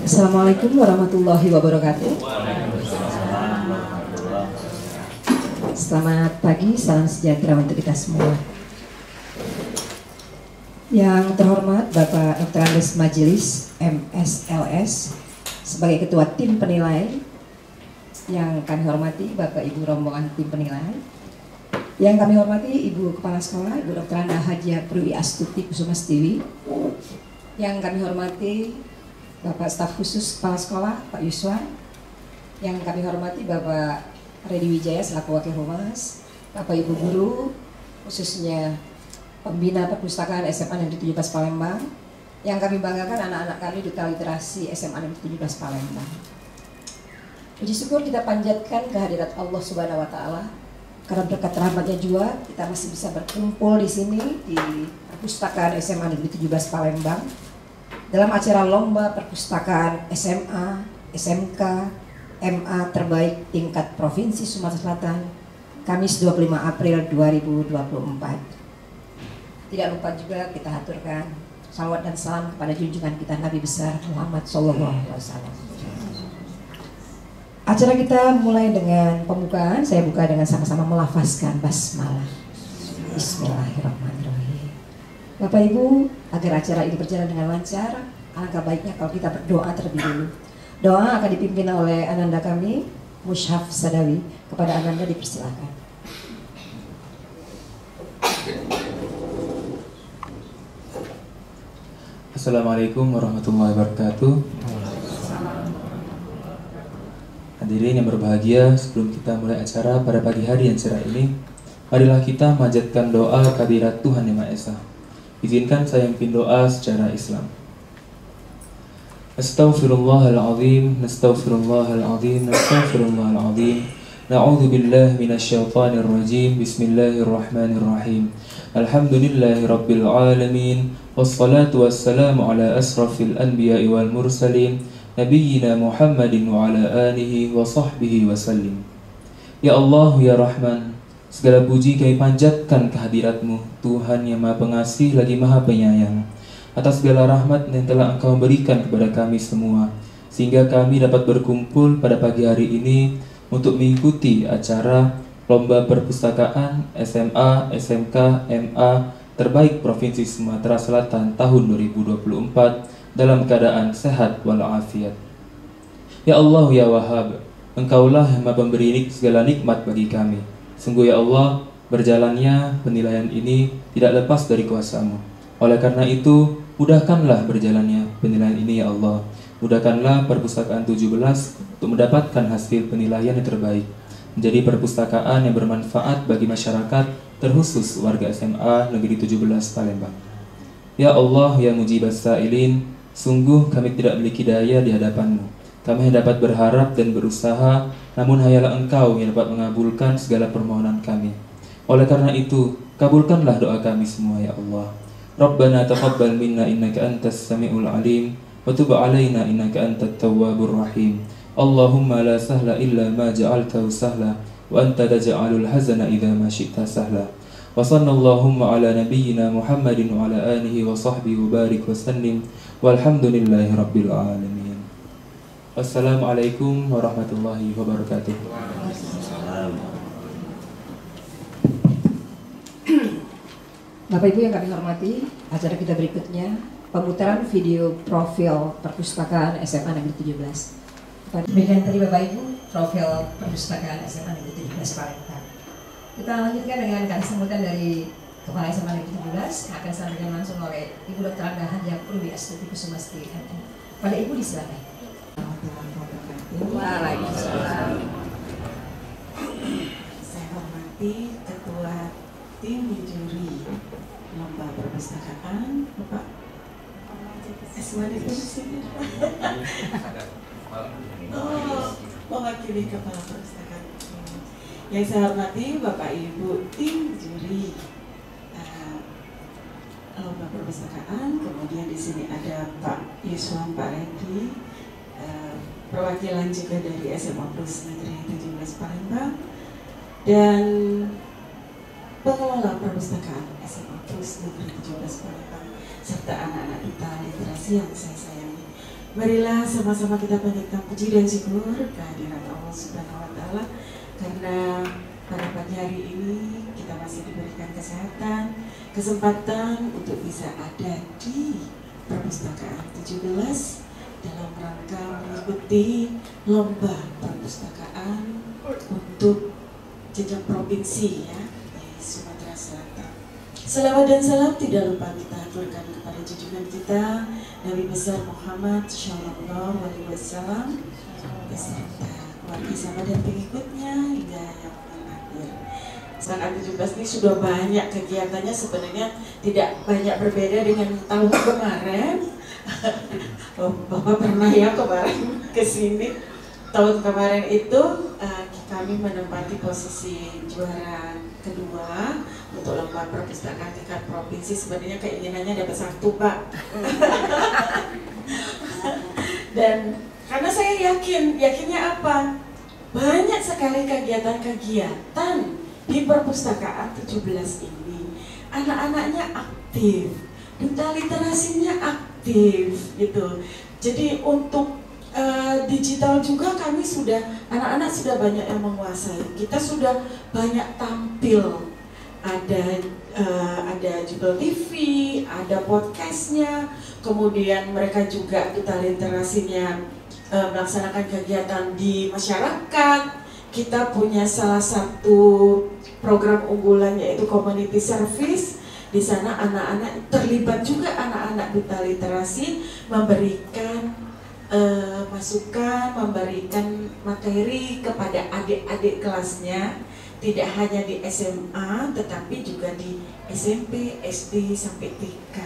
Assalamualaikum warahmatullahi wabarakatuh. Selamat pagi, salam sejahtera untuk kita semua. Yang terhormat Bapak Dr. Andes Majelis MSLS sebagai Ketua Tim Penilai, yang kami hormati Bapak Ibu rombongan Tim Penilai, yang kami hormati Ibu Kepala Sekolah Ibu Dr. Anda Hajia Purwi Astuti Kusumastiwi, yang kami hormati Bapak Staf Khusus Kepala Sekolah Pak Yuswan, yang kami hormati Bapak Redi Wijaya selaku Wakil Humas, Bapak Ibu Guru, khususnya Pembina Perpustakaan SMA Negeri 17 Palembang, yang kami banggakan anak-anak kami Duta Literasi SMA Negeri 17 Palembang. Puji syukur kita panjatkan kehadirat Allah Subhanahu wa Ta'ala, karena berkat rahmatnya juga kita masih bisa berkumpul di sini di Perpustakaan SMA Negeri 17 Palembang dalam acara lomba perpustakaan SMA, SMK, MA terbaik tingkat Provinsi Sumatera Selatan, Kamis 25 April 2024. Tidak lupa juga kita haturkan salawat dan salam kepada junjungan kita Nabi besar Muhammad SAW. Acara kita mulai dengan pembukaan. Saya buka dengan sama-sama melafazkan basmalah. Bismillahirrahmanirrahim. Bapak Ibu, agar acara ini berjalan dengan lancar, alangkah baiknya kalau kita berdoa terlebih dulu. Doa akan dipimpin oleh Ananda kami, Mushaf Sadawi. Kepada Ananda dipersilakan. Assalamualaikum warahmatullahi wabarakatuh. Hadirin yang berbahagia, sebelum kita mulai acara pada pagi hari yang cerah ini, marilah kita manjatkan doa kehadirat Tuhan Yang Maha Esa. Izinkan saya memimpin doa secara Islam. Astaghfirullahaladzim, nastaghfirullahaladzim, nastaghfirullahaladzim. Na'udzu billahi minasyaitonir rajim. Bismillahirrahmanirrahim. Alhamdulillahirabbil alamin. Wassalatu wassalamu ala asrafil anbiya'i wal mursalin, nabiyyina Muhammadin wa ala alihi wa sahbihi wasallim. Ya Allah, ya Rahman, segala puji kami panjatkan kehadirat-Mu, Tuhan yang Maha Pengasih lagi Maha Penyayang, atas segala rahmat yang telah Engkau berikan kepada kami semua, sehingga kami dapat berkumpul pada pagi hari ini untuk mengikuti acara Lomba Perpustakaan SMA, SMK, MA terbaik Provinsi Sumatera Selatan tahun 2024 dalam keadaan sehat walafiat. Ya Allah, ya Wahhab, Engkaulah yang Maha Pemberi segala nikmat bagi kami. Sungguh ya Allah, berjalannya penilaian ini tidak lepas dari kuasa-Mu. Oleh karena itu, mudahkanlah berjalannya penilaian ini ya Allah. Mudahkanlah Perpustakaan 17 untuk mendapatkan hasil penilaian yang terbaik, menjadi perpustakaan yang bermanfaat bagi masyarakat, terkhusus warga SMA Negeri 17 Palembang. Ya Allah, ya Mujibas Sa'ilin, sungguh kami tidak memiliki daya di hadapan-Mu. Kami hanya dapat berharap dan berusaha, namun hanyalah Engkau yang dapat mengabulkan segala permohonan kami. Oleh karena itu, kabulkanlah doa kami semua ya Allah. Rabbana taqabbal minna innaka antas sami'ul alim, wa tub alaina innaka antat tawwabur rahim. Allahumma la sahla illa ma ja'altahu sahla, wa anta taj'alul hazana idza ma syi'ta sahla. Wa sallallahu ala nabiyyina Muhammadin wa ala alihi wa sahbihi wa barik wa sallim, walhamdulillahi rabbil alamin. Wassalamualaikum warahmatullahi wabarakatuh. Bapak Ibu yang kami hormati, acara kita berikutnya pemutaran video profil Perpustakaan SMA Negeri 17. Demikian tadi Bapak Ibu profil Perpustakaan SMA Negeri 17 Palembang. Kita lanjutkan dengan kata sambutan dari Kepala SMA Negeri 17 yang akan disampaikan langsung oleh Ibu Dr. Anda Hajia Purwi Astuti Kusumastiwi. Pada Ibu disilakan. Waalaikumsalam. Saya hormati Ketua Tim Juri Lomba Perpustakaan Bapak Aswani di sini. Mewakili Kepala Perpustakaan. Yang saya hormati Bapak Ibu Tim Juri Lomba Perpustakaan. Kemudian di sini ada Pak Yuswan, Pak Redi, perwakilan juga dari SMA Plus Negeri 17 Palembang, dan pengelola perpustakaan SMA Plus Negeri 17 Palembang, serta anak-anak duta literasi yang saya sayangi. Marilah sama-sama kita panjatkan puji dan syukur kehadirat Allah Subhanahu wa Ta'ala, karena pada pagi hari ini kita masih diberikan kesehatan, kesempatan untuk bisa ada di Perpustakaan 17 dalam rangka mengikuti lomba perpustakaan untuk jenjang provinsi ya di Sumatera Selatan. Selawat dan salam tidak lupa kita aturkan kepada junjungan kita Nabi besar Muhammad Shallallahu Alaihi Wasallam beserta keluarga sahabat dan pengikutnya hingga yang akhir. Perpustakaan 17 ini sudah banyak kegiatannya, sebenarnya tidak banyak berbeda dengan tahun kemarin. Bapak pernah ya kemarin kesini. Tahun kemarin itu kami menempati posisi juara kedua untuk lomba perpustakaan tingkat provinsi. Sebenarnya keinginannya dapat 1, Pak. Dan karena saya yakinnya apa? Banyak sekali kegiatan-kegiatan di perpustakaan 17 ini. Anak-anaknya aktif, duta literasinya aktif gitu. Jadi untuk digital juga kami sudah, anak-anak sudah banyak yang menguasai. Kita sudah banyak tampil, ada Jubel TV, ada podcastnya, kemudian mereka juga duta literasinya melaksanakan kegiatan di masyarakat. Kita punya salah satu program unggulan yaitu community service. Di sana anak-anak terlibat juga, anak-anak duta literasi memberikan masukan, memberikan materi kepada adik-adik kelasnya, tidak hanya di SMA tetapi juga di SMP, SD sampai TK.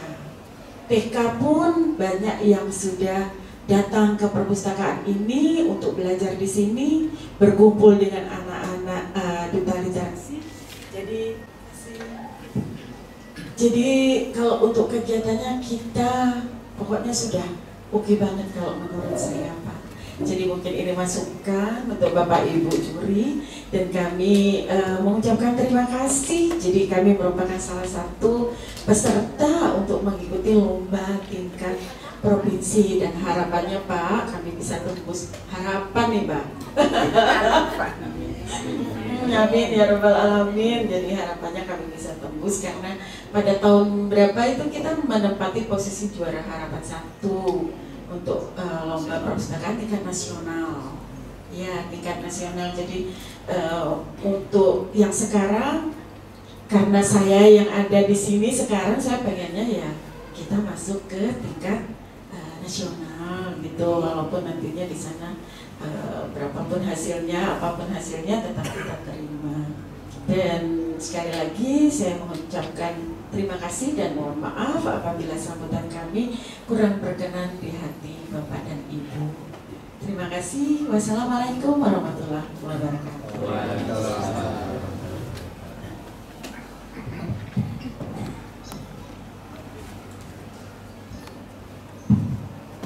TK pun banyak yang sudah datang ke perpustakaan ini untuk belajar di sini, berkumpul dengan anak-anak duta literasi. Jadi kalau untuk kegiatannya kita pokoknya sudah oke banget kalau menurut saya, Pak. Jadi mungkin ini masukan untuk Bapak Ibu juri, dan kami mengucapkan terima kasih. Jadi kami merupakan salah satu peserta untuk mengikuti lomba tingkat provinsi, dan harapannya Pak kami bisa tembus, harapan nih Pak. Amin ya rabbal alamin. Jadi harapannya kami bisa tembus, karena pada tahun berapa itu kita menempati posisi juara harapan 1 untuk lomba perpustakaan tingkat nasional. Ya, tingkat nasional. Jadi untuk yang sekarang, karena saya yang ada di sini sekarang, saya pengennya ya kita masuk ke tingkat nasional gitu, walaupun nantinya di sana berapapun hasilnya, apapun hasilnya tetap kita terima. Dan sekali lagi saya mengucapkan terima kasih dan mohon maaf apabila sambutan kami kurang berkenan di hati Bapak dan Ibu. Terima kasih. Wassalamualaikum warahmatullahi wabarakatuh.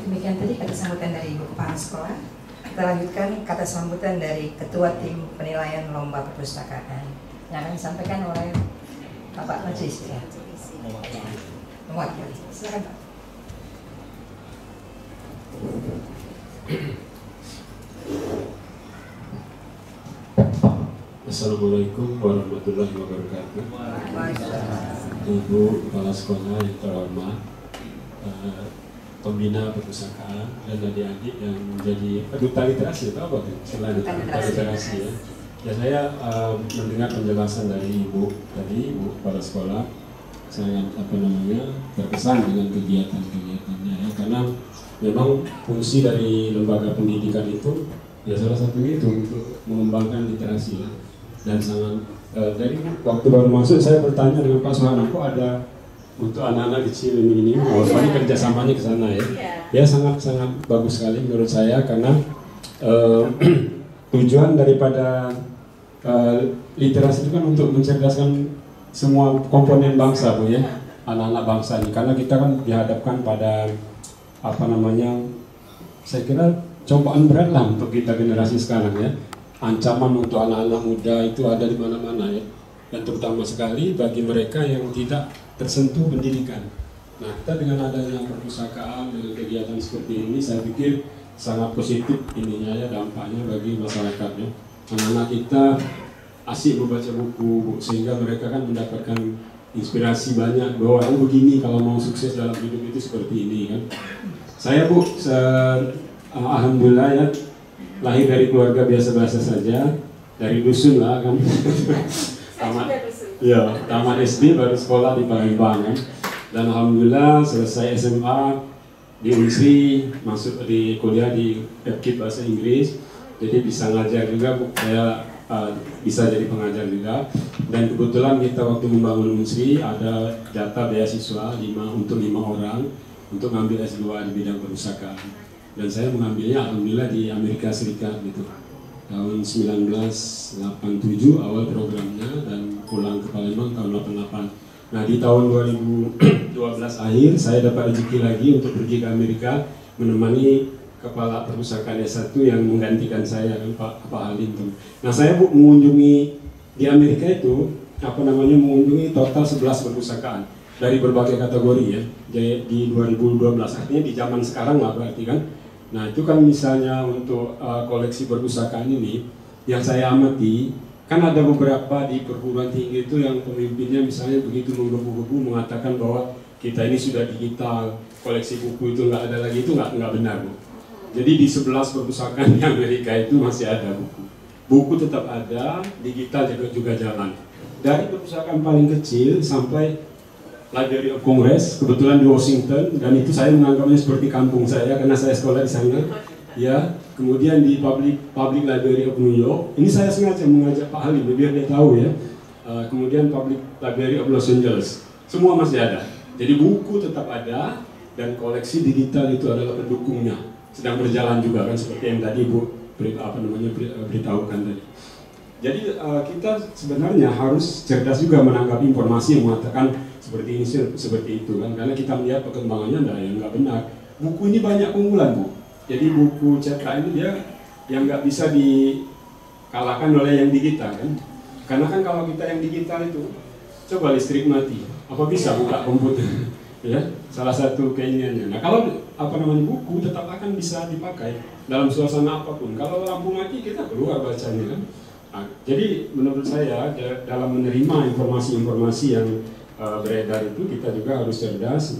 Demikian tadi kata sambutan dari Ibu Kepala Sekolah. Kita lanjutkan kata sambutan dari Ketua Tim Penilaian Lomba Perpustakaan yang akan disampaikan oleh Bapak Majelis ya. Mewakili. Silakan Pak. Assalamualaikum warahmatullahi wabarakatuh. Ibu Kepala Sekolah yang terhormat, pembina perpustakaan dan adik-adik yang menjadi duta literasi, atau apa selain duta literasi ya. Ya, saya mendengar penjelasan dari Ibu tadi, Ibu Kepala Sekolah, sangat terkesan dengan kegiatan-kegiatannya ya, karena memang fungsi dari lembaga pendidikan itu ya salah satunya itu untuk mengembangkan literasi ya. Dan sangat dari waktu baru masuk saya bertanya dengan Pak Sohana, kok ada untuk anak-anak kecil ini ini kerjasamanya ke sana ya. Ya sangat bagus sekali menurut saya, karena tujuan daripada literasi itu kan untuk mencerdaskan semua komponen bangsa Bu ya, anak-anak bangsa ini, karena kita kan dihadapkan pada saya kira cobaan berat lah untuk kita generasi sekarang ya. Ancaman untuk anak-anak muda itu ada di mana-mana ya, dan terutama sekali bagi mereka yang tidak tersentuh pendidikan. Nah, kita dengan adanya perpustakaan dengan kegiatan seperti ini, saya pikir sangat positif ininya ya, dampaknya bagi masyarakatnya. Anak-anak kita asik membaca buku, sehingga mereka kan mendapatkan inspirasi banyak bahwa oh begini kalau mau sukses dalam hidup itu seperti ini kan. Saya Bu, alhamdulillah ya, lahir dari keluarga biasa-biasa saja, dari dusun lah kan. tamat SD baru sekolah di Palembang kan. Dan alhamdulillah selesai SMA di UNSRI, masuk di kuliah di FKIP bahasa Inggris, jadi bisa ngajar juga Bu. Saya bisa jadi pengajar juga. Dan kebetulan kita waktu membangun UNSRI ada jatah beasiswa untuk 5 orang untuk ngambil S2 di bidang perpustakaan. Dan saya mengambilnya alhamdulillah di Amerika Serikat gitu. Tahun 1987 awal programnya dan pulang ke Palembang tahun 88. Nah di tahun 2012 akhir saya dapat rezeki lagi untuk pergi ke Amerika menemani kepala perpustakaan S1 yang menggantikan saya kan Pak Halim. Nah saya Bu mengunjungi di Amerika itu mengunjungi total 11 perpustakaan dari berbagai kategori ya. Jadi di 2012 artinya di zaman sekarang lah berarti kan. Nah itu kan misalnya untuk koleksi perpustakaan ini yang saya amati, kan ada beberapa di perguruan tinggi itu yang pemimpinnya misalnya begitu menggebu-gebu mengatakan bahwa kita ini sudah digital, koleksi buku itu nggak ada lagi, itu nggak benar Bu. Jadi di 11 perpustakaan di Amerika itu masih ada buku. Buku tetap ada, digital juga jalan. Dari perpustakaan paling kecil sampai Library of Congress, kebetulan di Washington, dan itu saya menganggapnya seperti kampung saya karena saya sekolah di sana. Ya, kemudian di Public Library of New York, ini saya sengaja mengajak Pak Halim biar dia tahu ya. Kemudian Public Library of Los Angeles, semua masih ada. Jadi buku tetap ada dan koleksi digital itu adalah pendukungnya, sedang berjalan juga kan seperti yang tadi Bu beritahukan tadi. Jadi kita sebenarnya harus cerdas juga menanggapi informasi yang mengatakan seperti ini seperti itu kan, karena kita melihat perkembangannya nggak benar. Buku ini banyak keunggulan Bu. Jadi buku cetak ini dia yang nggak bisa dikalahkan oleh yang digital kan. Karena kan kalau kita yang digital itu, coba listrik mati, apa bisa buka komputer? Ya, salah satu keinginannya. Nah kalau buku tetap akan bisa dipakai dalam suasana apapun. Kalau lampu mati kita keluar bacanya kan. Nah, jadi menurut saya dalam menerima informasi-informasi yang beredar itu kita juga harus cerdas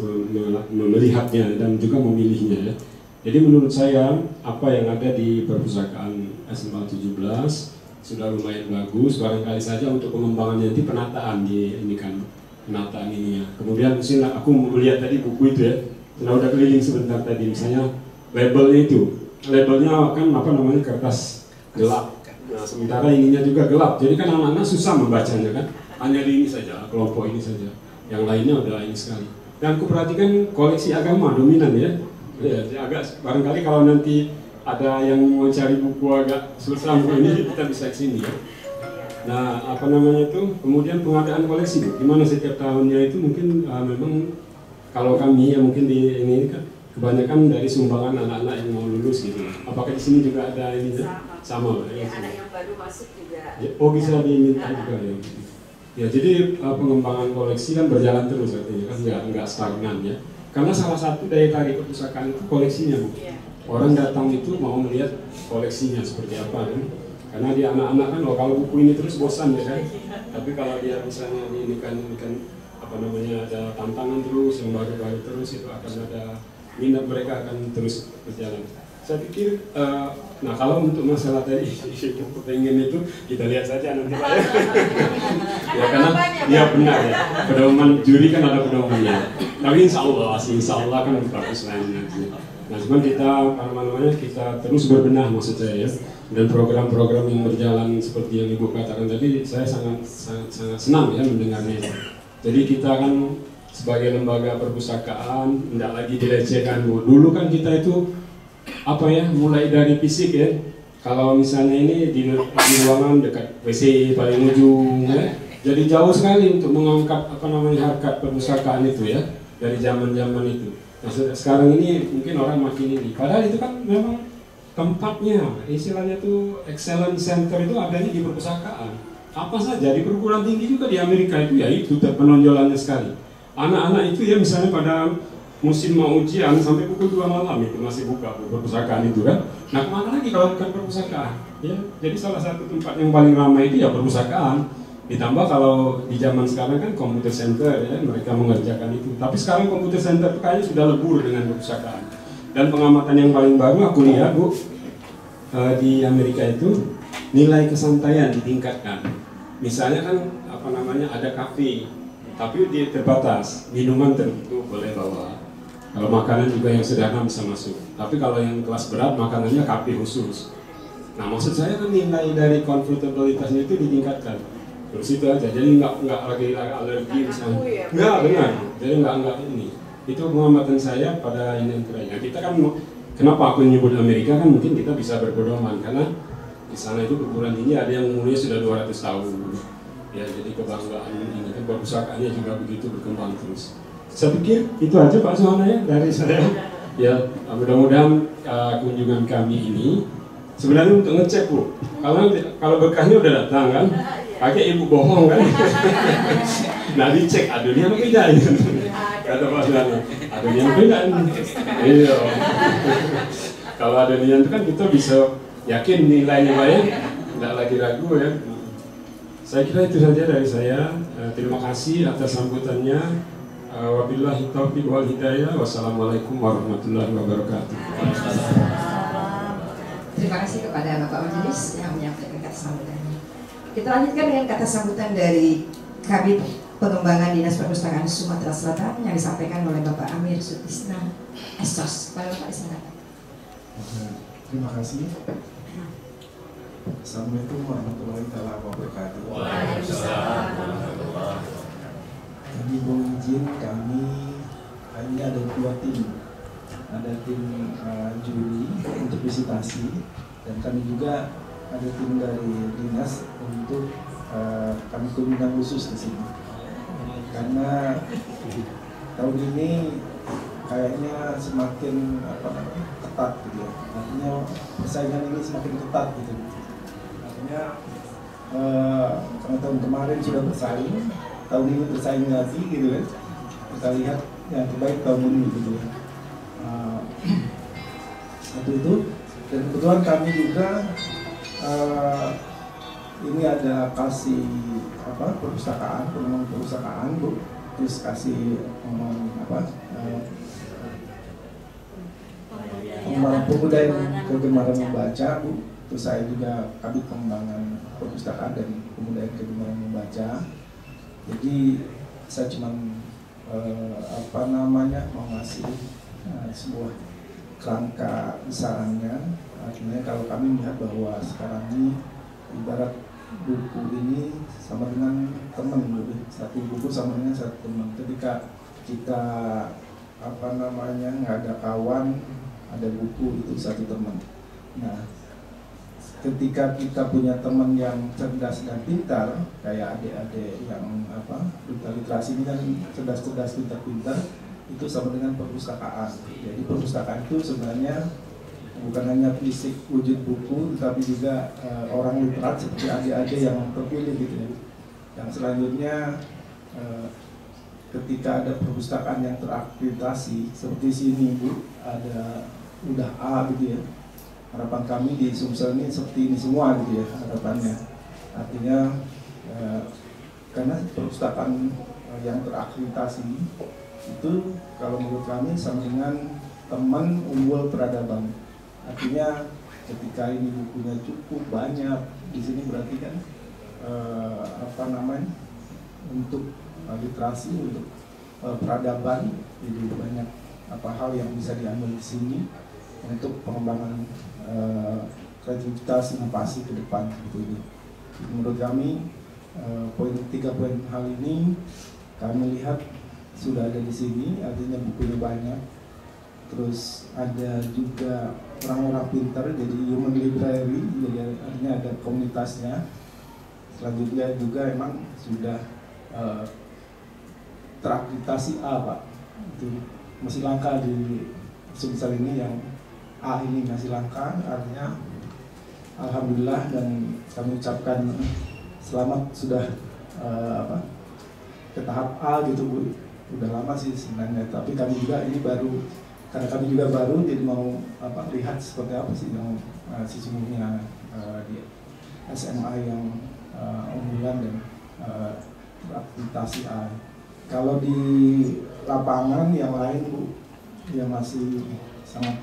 melihatnya dan juga memilihnya ya. Jadi menurut saya apa yang ada di perpustakaan S417 sudah lumayan bagus, barangkali saja untuk pengembangannya nanti penataan penataan ini ya. Kemudian misalnya aku melihat tadi buku itu ya, sudah udah keliling sebentar tadi, misalnya labelnya kan kertas gelap. Nah, sementara ininya juga gelap, jadi kan anak-anak susah membacanya kan, hanya di ini saja, kelompok ini saja, yang lainnya udah ini sekali. Dan aku perhatikan koleksi agama dominan ya, agak barangkali kalau nanti ada yang mau cari buku agak susah ini kita bisa ke sini ya. Nah kemudian pengadaan koleksi Bu, gimana setiap tahunnya itu mungkin memang kalau kami ya mungkin di ini kan kebanyakan dari sumbangan anak-anak yang mau lulus gitu. Apakah di sini juga ada ini? Sama ya, anak yang baru masuk juga. Ya, oh bisa diminta juga ya. Ya jadi pengembangan koleksi kan berjalan terus artinya kan nggak stagnan ya. Karena salah satu daya tarik perpustakaan itu koleksinya Bu. Orang datang itu mau melihat koleksinya seperti apa kan. Karena dia anak-anak kan kalau buku ini terus bosan ya kan. Tapi kalau dia misalnya ini kan ada tantangan terus yang baru-baru terus itu akan ada minat mereka akan terus berjalan. Saya pikir, nah kalau untuk masalah tadi pengen itu kita lihat saja nanti Pak ya. Ya karena dia benar ya, pedoman juri kan ada pedomannya. Tapi insya Allah kan bagus lainnya. Nah cuman kita terus berbenah maksud saya ya. Dan program-program yang berjalan seperti yang Ibu katakan tadi, saya sangat senang ya mendengarnya. Jadi kita kan sebagai lembaga perpustakaan tidak lagi dilecehkan Bu. Dulu kan kita itu mulai dari fisik ya. Kalau misalnya ini di ruangan dekat WC paling ujung ya. Jadi jauh sekali untuk mengangkat harkat perpustakaan itu ya dari zaman-zaman itu. Nah, sekarang ini mungkin orang makin ini. Padahal itu kan memang tempatnya, istilahnya tuh excellence center itu adanya di perpustakaan. Apa saja di perguruan tinggi juga di Amerika itu ya itu penonjolannya sekali. anak-anak itu ya misalnya pada musim mau ujian sampai pukul 2 malam itu masih buka perpustakaan itu kan. Nah kemana lagi kalau bukan perpustakaan? Ya, jadi salah satu tempat yang paling ramai itu ya perpustakaan. Ditambah kalau di zaman sekarang kan computer center ya, mereka mengerjakan itu. Tapi sekarang computer center kayaknya sudah lebur dengan perpustakaan. Dan pengamatan yang paling baru aku lihat Bu, di Amerika itu nilai kesantaian ditingkatkan. Misalnya kan apa namanya ada kafe, tapi dia terbatas, minuman tertentu boleh bawa. Kalau makanan juga yang sederhana bisa masuk. Tapi kalau yang kelas berat makanannya kafe khusus. Nah maksud saya kan nilai dari comfortabilitasnya itu ditingkatkan. Terus itu aja, jadi nggak lagi alergi misalnya. Nggak benar, jadi nggak ini. Itu pengamatan saya pada ini yang keren. Kita kan kenapa aku menyebut Amerika kan mungkin kita bisa berpedoman karena di sana itu perguruan tinggi ada yang umurnya sudah 200 tahun. Ya jadi kebanggaan ini kan perpustakaannya juga begitu berkembang terus. Saya pikir itu aja Pak Suhana ya dari saya. Ya mudah-mudahan kunjungan kami ini sebenarnya untuk ngecek Bu. Kalau berkahnya udah datang kan. Kakek ibu bohong kan? Nah dicek adonnya apa tidak ini? Kata Pak Suhana, adonnya apa tidak ini? Iya. Kalau adonnya itu kan kita bisa yakin nilainya baik, tidak lagi ragu ya. Saya kira itu saja dari saya. Terima kasih atas sambutannya. Wabillahi taufiq wal hidayah. Wassalamualaikum warahmatullahi wabarakatuh. Terima kasih kepada Bapak Majelis yang menyampaikan kata sambutannya. Kita lanjutkan dengan kata sambutan dari Kabid Pengembangan Dinas Perpustakaan Sumatera Selatan yang disampaikan oleh Bapak Amir Sutisna Estos. Pada Bapak silakan. Terima kasih. Assalamualaikum warahmatullahi wabarakatuh. Waalaikumsalam warahmatullahi. Kami mohon izin, kami ini ada 2 tim. Ada tim juri untuk visitasi dan kami juga ada tim dari dinas untuk kami undang khusus di sini. Karena tahun ini kayaknya semakin ketat gitu ya. Artinya persaingan ini semakin ketat gitu. Artinya karena tahun kemarin sudah bersaing, tahun ini bersaing lagi gitu kan. Kita lihat yang terbaik tahun ini gitu ya. Satu itu, dan kebetulan kami juga ini ada kasih perpustakaan, pengembangan perpustakaan Bu, terus kasih pengembangan pemuda yang kegemaran membaca Bu, terus saya juga kabit pengembangan perpustakaan dan pemuda yang kegemaran membaca. Jadi saya cuma mau ngasih sebuah kerangka besarannya. Artinya kalau kami melihat bahwa sekarang ini ibarat buku ini sama dengan teman, satu buku sama dengan satu teman. Ketika kita nggak ada kawan, ada buku itu satu teman. Nah, ketika kita punya teman yang cerdas dan pintar, kayak adik-adik yang literasi ini kan cerdas-cerdas, pintar-pintar, itu sama dengan perpustakaan. Jadi perpustakaan itu sebenarnya bukan hanya fisik wujud buku, tapi juga orang literat seperti adik-adik yang terpilih gitu ya. Yang selanjutnya ketika ada perpustakaan yang terakreditasi seperti sini Bu, ada udah A gitu ya. Harapan kami di Sumsel ini seperti ini semua gitu ya harapannya. Artinya karena perpustakaan yang terakreditasi itu kalau menurut kami sama dengan teman unggul peradaban. Artinya ketika ini bukunya cukup banyak di sini berarti kan untuk literasi, untuk peradaban, jadi banyak hal yang bisa diambil di sini untuk pengembangan kreativitas inovasi ke depan gitu. Menurut kami 3 poin hal ini kami lihat sudah ada di sini, artinya bukunya banyak. Terus ada juga orang-orang pintar, jadi human library, jadi artinya ada komunitasnya. Selanjutnya juga emang sudah terakreditasi A Pak, itu masih langka di Sumsel ini, yang A ini masih langka. Artinya alhamdulillah dan kami ucapkan selamat sudah ke tahap A gitu Bu. udah lama sih sebenarnya, tapi kami juga ini baru, karena kami juga baru, jadi mau lihat seperti apa sih yang sesungguhnya di SMA yang unggulan dan berakreditasi A. Kalau di lapangan yang lain Bu, ya masih sangat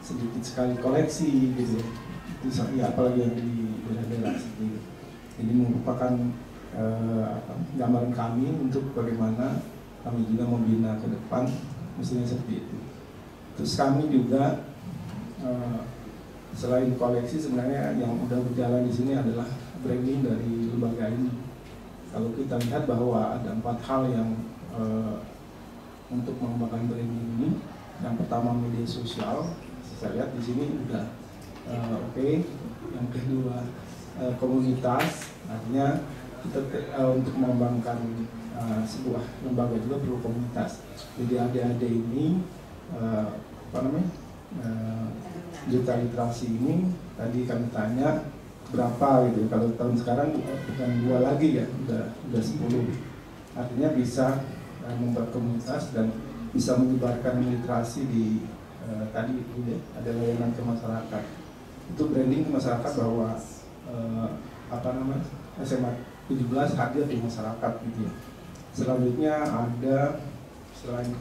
sedikit sekali koleksi gitu. Itu ya, apalagi yang di daerah-daerah seperti itu. Ini merupakan gambaran kami untuk bagaimana kami juga membina ke depan, mestinya seperti itu. Terus kami juga selain koleksi, sebenarnya yang udah berjalan di sini adalah branding dari lembaga ini. Kalau kita lihat bahwa ada 4 hal yang untuk mengembangkan branding ini. Yang pertama media sosial, saya lihat di sini udah oke. Yang kedua komunitas, artinya kita untuk mengembangkan sebuah lembaga juga perlu komunitas. Jadi adik-adik ini juta literasi ini tadi kami tanya berapa gitu. Kalau tahun sekarang bukan 2 lagi ya, udah 10. Artinya bisa membuat komunitas dan bisa menyebarkan literasi di tadi itu ya, ada layanan ke masyarakat. Itu branding ke masyarakat bahwa SMA 17 hadir di masyarakat gitu ya. Selanjutnya ada selain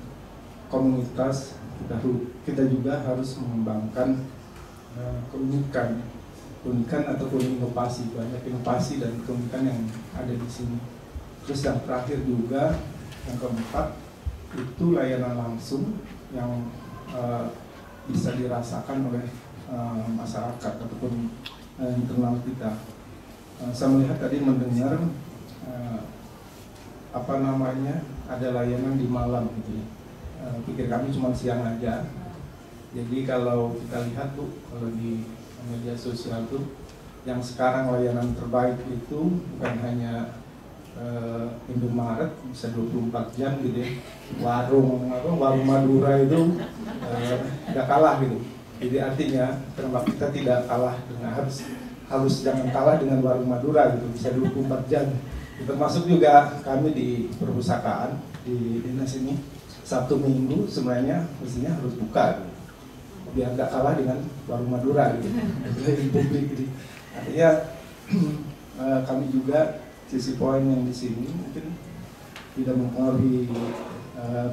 komunitas, kita juga harus mengembangkan keunikan ataupun inovasi. Banyak inovasi dan keunikan yang ada di sini. Terus yang terakhir juga, yang keempat, itu layanan langsung yang bisa dirasakan oleh masyarakat ataupun internal kita. Saya melihat tadi mendengar ada layanan di malam gitu ya. Pikir kami cuma siang aja. Jadi kalau kita lihat tuh, kalau di media sosial tuh, yang sekarang layanan terbaik itu bukan hanya Indomaret bisa 24 jam gitu ya. Warung Madura itu tidak kalah gitu. Jadi artinya kenapa kita tidak kalah dengan harus jangan kalah dengan warung Madura gitu, bisa 24 jam. Termasuk juga kami di perpustakaan di dinas ini Sabtu Minggu sebenarnya mestinya harus buka gitu, biar nggak kalah dengan warung Madura gitu. Di publik gitu. Artinya kami juga sisi poin yang di sini mungkin tidak mempengaruhi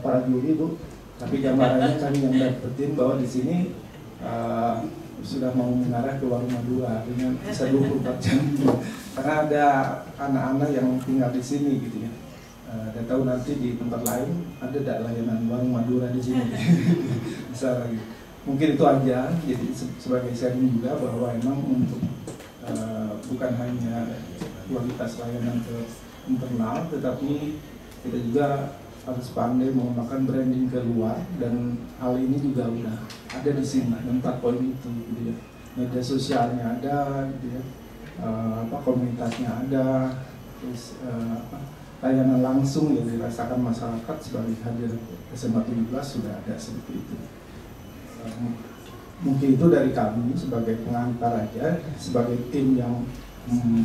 para juri Bu, tapi gambarannya kami yang dapetin bahwa di sini sudah mau mengarah ke warung Madura dengan bisa 24 jam gitu. Karena ada anak-anak yang tinggal di sini gitu ya. Dan tahu nanti di tempat lain ada tidak layanan warung Madura di sini. Bisa lagi. Mungkin itu aja. Jadi sebagai sharing juga bahwa emang untuk bukan hanya kualitas layanan ke internal, tetapi kita juga harus pandai mengembangkan branding keluar, dan hal ini juga udah ada di sini. 4 poin itu gitu ya. Media sosialnya ada gitu ya. Komunitasnya ada, terus layanan langsung yang dirasakan masyarakat sebagai hadir SMA 17 sudah ada seperti itu. Mungkin itu dari kami sebagai pengantar aja, sebagai tim yang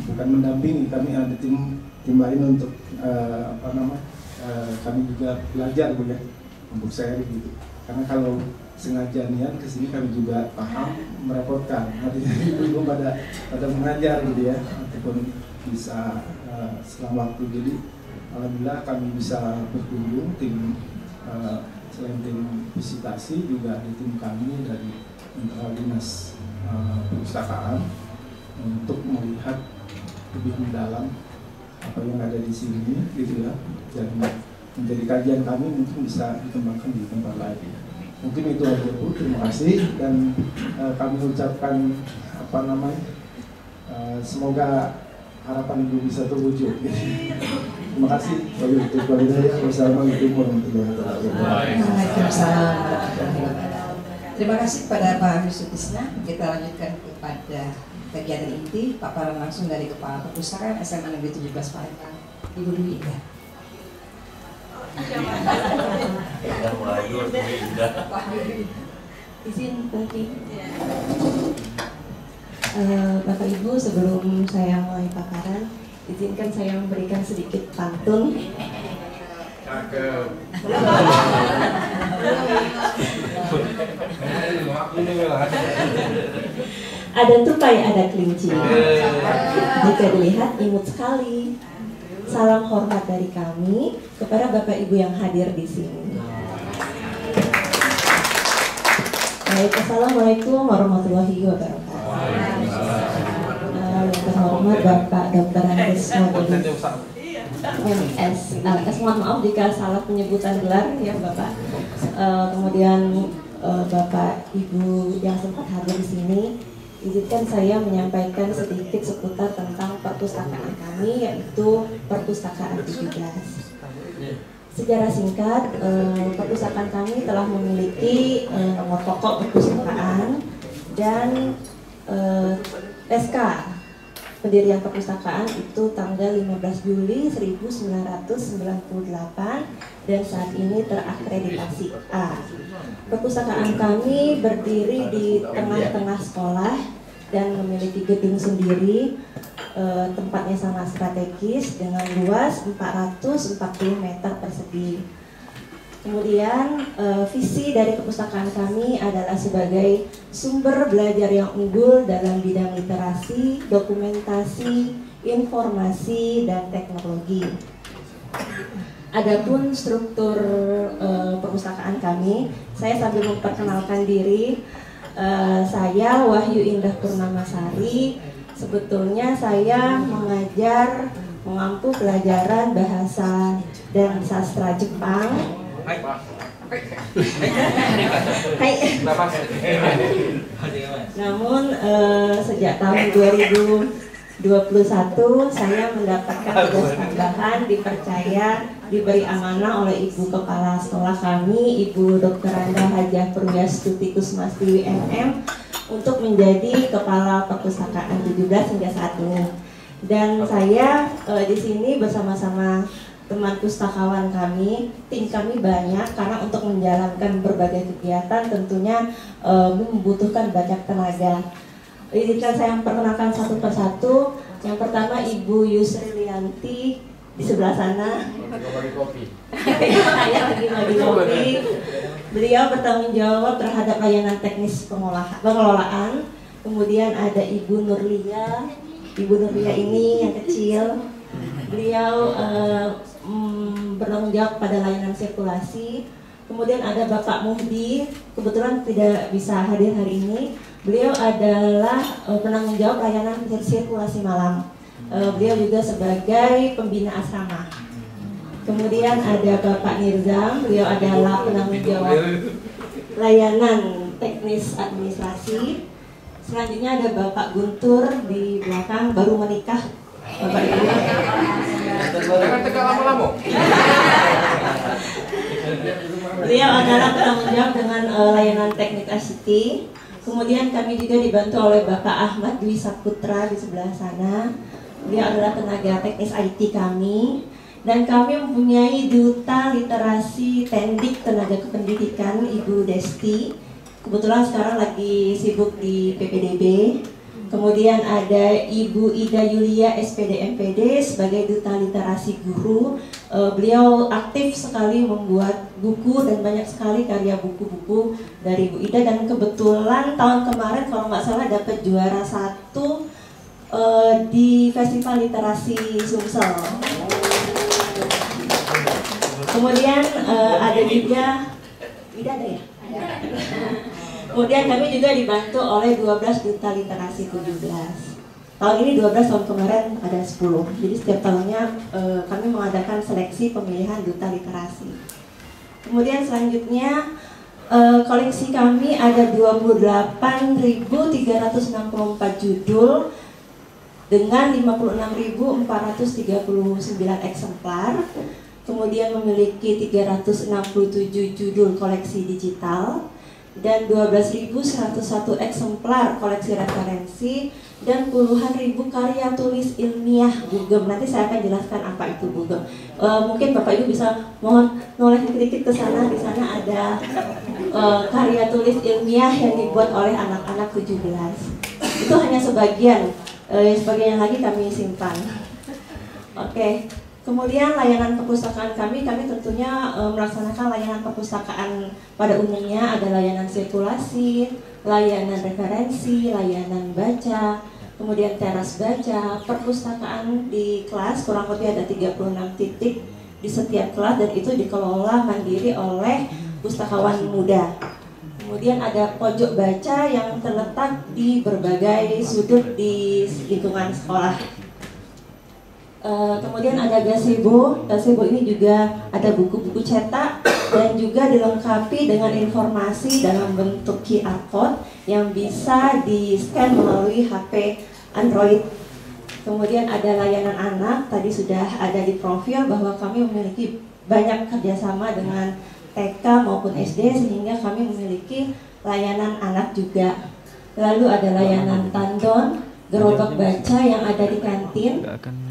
bukan mendampingi. Kami ada tim lain untuk kami juga belajar Bu ya, untuk sharing gitu. Karena kalau sengaja niat kesini kami juga paham merepotkan, artinya belum pada mengajar gitu ya, ataupun bisa selang waktu. Jadi alhamdulillah kami bisa berkunjung tim selain tim visitasi juga ada tim kami dari internal dinas perpustakaan untuk melihat lebih mendalam apa yang ada di sini gitu ya, dan menjadi kajian kami mungkin bisa dikembangkan di tempat lain. Mungkin itu aja Bu, terima kasih, dan kami ucapkan semoga harapan Ibu bisa terwujud. Terima kasih. Wassalamualaikum warahmatullahi wabarakatuh. Terima kasih kepada Pak Agus Sutisna. Kita lanjutkan kepada kegiatan inti, paparan langsung dari Kepala Perpustakaan SMA Negeri 17 Palembang, Ibu Dwi Indah. Izin mungkin Bapak Ibu, sebelum saya mulai paparan, izinkan saya memberikan sedikit pantun Ada tupai, ada kelinci. Jika dilihat imut sekali. Salam hormat dari kami kepada Bapak Ibu yang hadir di sini. Baik, Assalamualaikum warahmatullahi wabarakatuh. Yang terhormat Bapak Dr. Andes Majelis MSLS, mohon maaf jika salah penyebutan gelar ya Bapak. Kemudian Bapak Ibu yang sempat hadir di sini, izinkan saya menyampaikan sedikit seputar tentang perpustakaan kami, yaitu Perpustakaan 17. Sejarah singkat, perpustakaan kami telah memiliki nomor pokok perpustakaan dan SK pendirian perpustakaan itu tanggal 15 Juli 1998 dan saat ini terakreditasi A. Perpustakaan kami berdiri di tengah-tengah sekolah dan memiliki gedung sendiri, tempatnya sangat strategis dengan luas 440 meter persegi. Kemudian visi dari perpustakaan kami adalah sebagai sumber belajar yang unggul dalam bidang literasi, dokumentasi, informasi, dan teknologi. Adapun struktur perpustakaan kami, saya sambil memperkenalkan diri, saya Wahyu Indah Purnamasari. Sebetulnya saya mengajar mengampu pelajaran bahasa dan sastra Jepang. Namun sejak tahun 2021 saya mendapatkan tugas tambahan, diberi amanah oleh Ibu Kepala Sekolah kami, Ibu Dr. Anda Hajah Purwiastuti Kusmasti WMM, untuk menjadi Kepala Perpustakaan 17 hingga saat ini. Dan saya di sini bersama-sama teman pustakawan kami, tim kami banyak karena untuk menjalankan berbagai kegiatan tentunya membutuhkan banyak tenaga. Izinkan saya memperkenalkan satu persatu. Yang pertama Ibu Yusri Lianti di sebelah sana. Saya lagi bagi kopi. Beliau bertanggung jawab terhadap layanan teknis pengelolaan. Kemudian ada Ibu Nurlia. Ibu Nurlia ini yang kecil. Beliau bertanggung jawab pada layanan sirkulasi. Kemudian ada Bapak Muhdi, kebetulan tidak bisa hadir hari ini. Beliau adalah penanggung jawab layanan sirkulasi malam. Beliau juga sebagai pembina asrama. Kemudian ada Bapak Nirzam, beliau adalah penanggung jawab layanan teknis administrasi. Selanjutnya ada Bapak Guntur di belakang, baru menikah. Bapak Ibu. Jangan tegak lama-lama. Beliau adalah penanggung jawab dengan layanan teknik ICT. Kemudian kami juga dibantu oleh Bapak Ahmad Dwi Saputra di sebelah sana. Beliau adalah tenaga teknis IT kami. Dan kami mempunyai duta literasi Tendik Tenaga Kependidikan, Ibu Desti. Kebetulan sekarang lagi sibuk di PPDB. Kemudian ada Ibu Ida Yulia SPD MPD sebagai duta literasi guru. Beliau aktif sekali membuat buku dan banyak sekali karya buku-buku dari Ibu Ida, dan kebetulan tahun kemarin kalau nggak salah dapat juara 1 di Festival Literasi Sumsel. Kemudian ada juga Ida ada ya? Kemudian kami juga dibantu oleh 12 duta literasi 17. Tahun ini 12, tahun kemarin ada 10. Jadi setiap tahunnya kami mengadakan seleksi pemilihan duta literasi. Kemudian selanjutnya koleksi kami ada 28.364 judul dengan 56.439 eksemplar. Kemudian memiliki 367 judul koleksi digital dan 12.101 eksemplar koleksi referensi dan puluhan ribu karya tulis ilmiah Bugem. Nanti saya akan jelaskan apa itu Bugem. Mungkin Bapak Ibu bisa mohon noleh sedikit ke sana. Di sana ada karya tulis ilmiah yang dibuat oleh anak-anak 17. Itu hanya sebagian, sebagian lagi kami simpan. Oke. Kemudian layanan perpustakaan kami tentunya melaksanakan layanan perpustakaan pada umumnya, ada layanan sirkulasi, layanan referensi, layanan baca, kemudian teras baca, perpustakaan di kelas kurang lebih ada 36 titik di setiap kelas dan itu dikelola mandiri oleh pustakawan muda. Kemudian ada pojok baca yang terletak di berbagai sudut di lingkungan sekolah. Kemudian ada gazebo ini juga ada buku-buku cetak dan juga dilengkapi dengan informasi dalam bentuk QR code yang bisa di-scan melalui HP Android. Kemudian ada layanan anak, tadi sudah ada di profil bahwa kami memiliki banyak kerjasama dengan TK maupun SD sehingga kami memiliki layanan anak juga. Lalu ada layanan tandon, gerobak baca yang ada di kantin,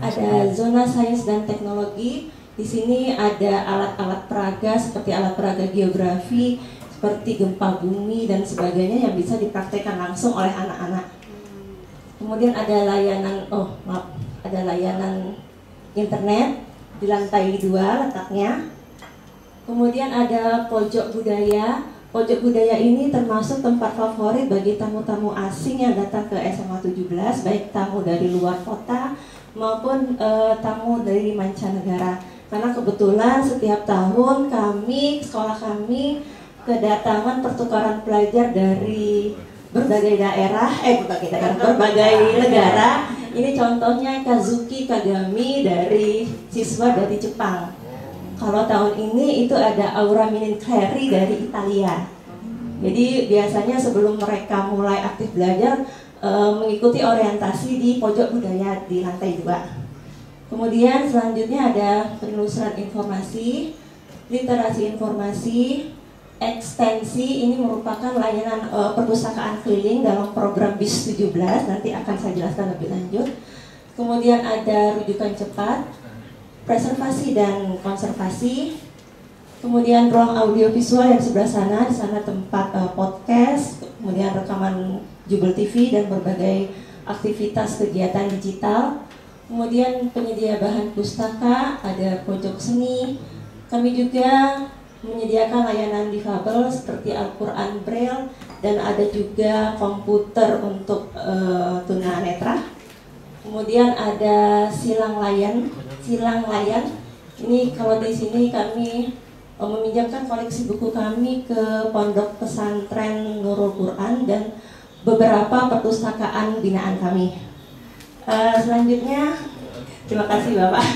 ada zona sains dan teknologi. Di sini ada alat-alat peraga seperti alat peraga geografi, seperti gempa bumi dan sebagainya yang bisa dipraktekkan langsung oleh anak-anak. Kemudian ada layanan internet di lantai 2 letaknya. Kemudian ada pojok budaya. Pojok budaya ini termasuk tempat favorit bagi tamu-tamu asing yang datang ke SMA 17, baik tamu dari luar kota maupun tamu dari mancanegara. Karena kebetulan setiap tahun sekolah kami kedatangan pertukaran pelajar dari berbagai negara. Ini contohnya Kazuki Kagami dari siswa dari Jepang. Kalau tahun ini itu ada Aura Minincleri dari Italia. Jadi biasanya sebelum mereka mulai aktif belajar mengikuti orientasi di pojok budaya di lantai 2. Kemudian selanjutnya ada penelusuran informasi, literasi informasi, ekstensi. Ini merupakan layanan perpustakaan keliling dalam program BIS 17. Nanti akan saya jelaskan lebih lanjut. Kemudian ada rujukan cepat, preservasi dan konservasi. Kemudian ruang audiovisual yang sebelah sana, di sana tempat podcast, kemudian rekaman Jubel TV dan berbagai aktivitas kegiatan digital. Kemudian penyedia bahan pustaka, ada pojok seni. Kami juga menyediakan layanan difabel seperti Al-Quran Braille dan ada juga komputer untuk tunanetra. Kemudian ada silang layan. Ini kalau di sini kami meminjamkan koleksi buku kami ke Pondok Pesantren Nurul Quran dan beberapa perpustakaan binaan kami. Selanjutnya, terima kasih Bapak.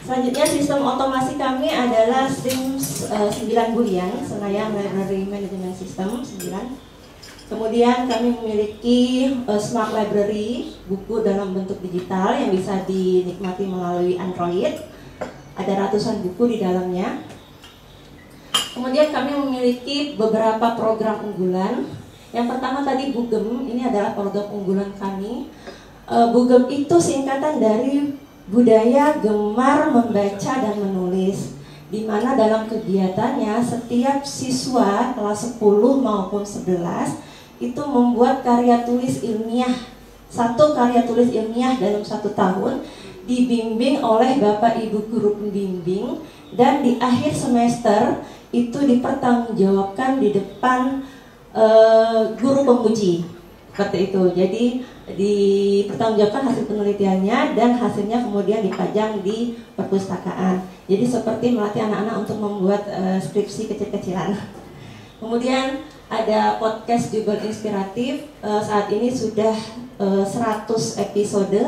Selanjutnya sistem otomasi kami adalah SIM 9 Boolean, Senayan Library Management System 9. Kemudian kami memiliki Smart Library, buku dalam bentuk digital yang bisa dinikmati melalui Android. Ada ratusan buku di dalamnya. Kemudian kami memiliki beberapa program unggulan. Yang pertama tadi Bugem, ini adalah program unggulan kami. Bugem itu singkatan dari budaya gemar membaca dan menulis, di mana dalam kegiatannya setiap siswa kelas 10 maupun 11 itu membuat karya tulis ilmiah, satu karya tulis ilmiah dalam 1 tahun, dibimbing oleh Bapak Ibu guru pembimbing, dan di akhir semester itu dipertanggungjawabkan di depan guru pemuji, seperti itu. Jadi dipertanggungjawabkan hasil penelitiannya dan hasilnya kemudian dipajang di perpustakaan. Jadi seperti melatih anak-anak untuk membuat skripsi kecil-kecilan. Kemudian ada podcast Jubel Inspiratif, saat ini sudah 100 episode.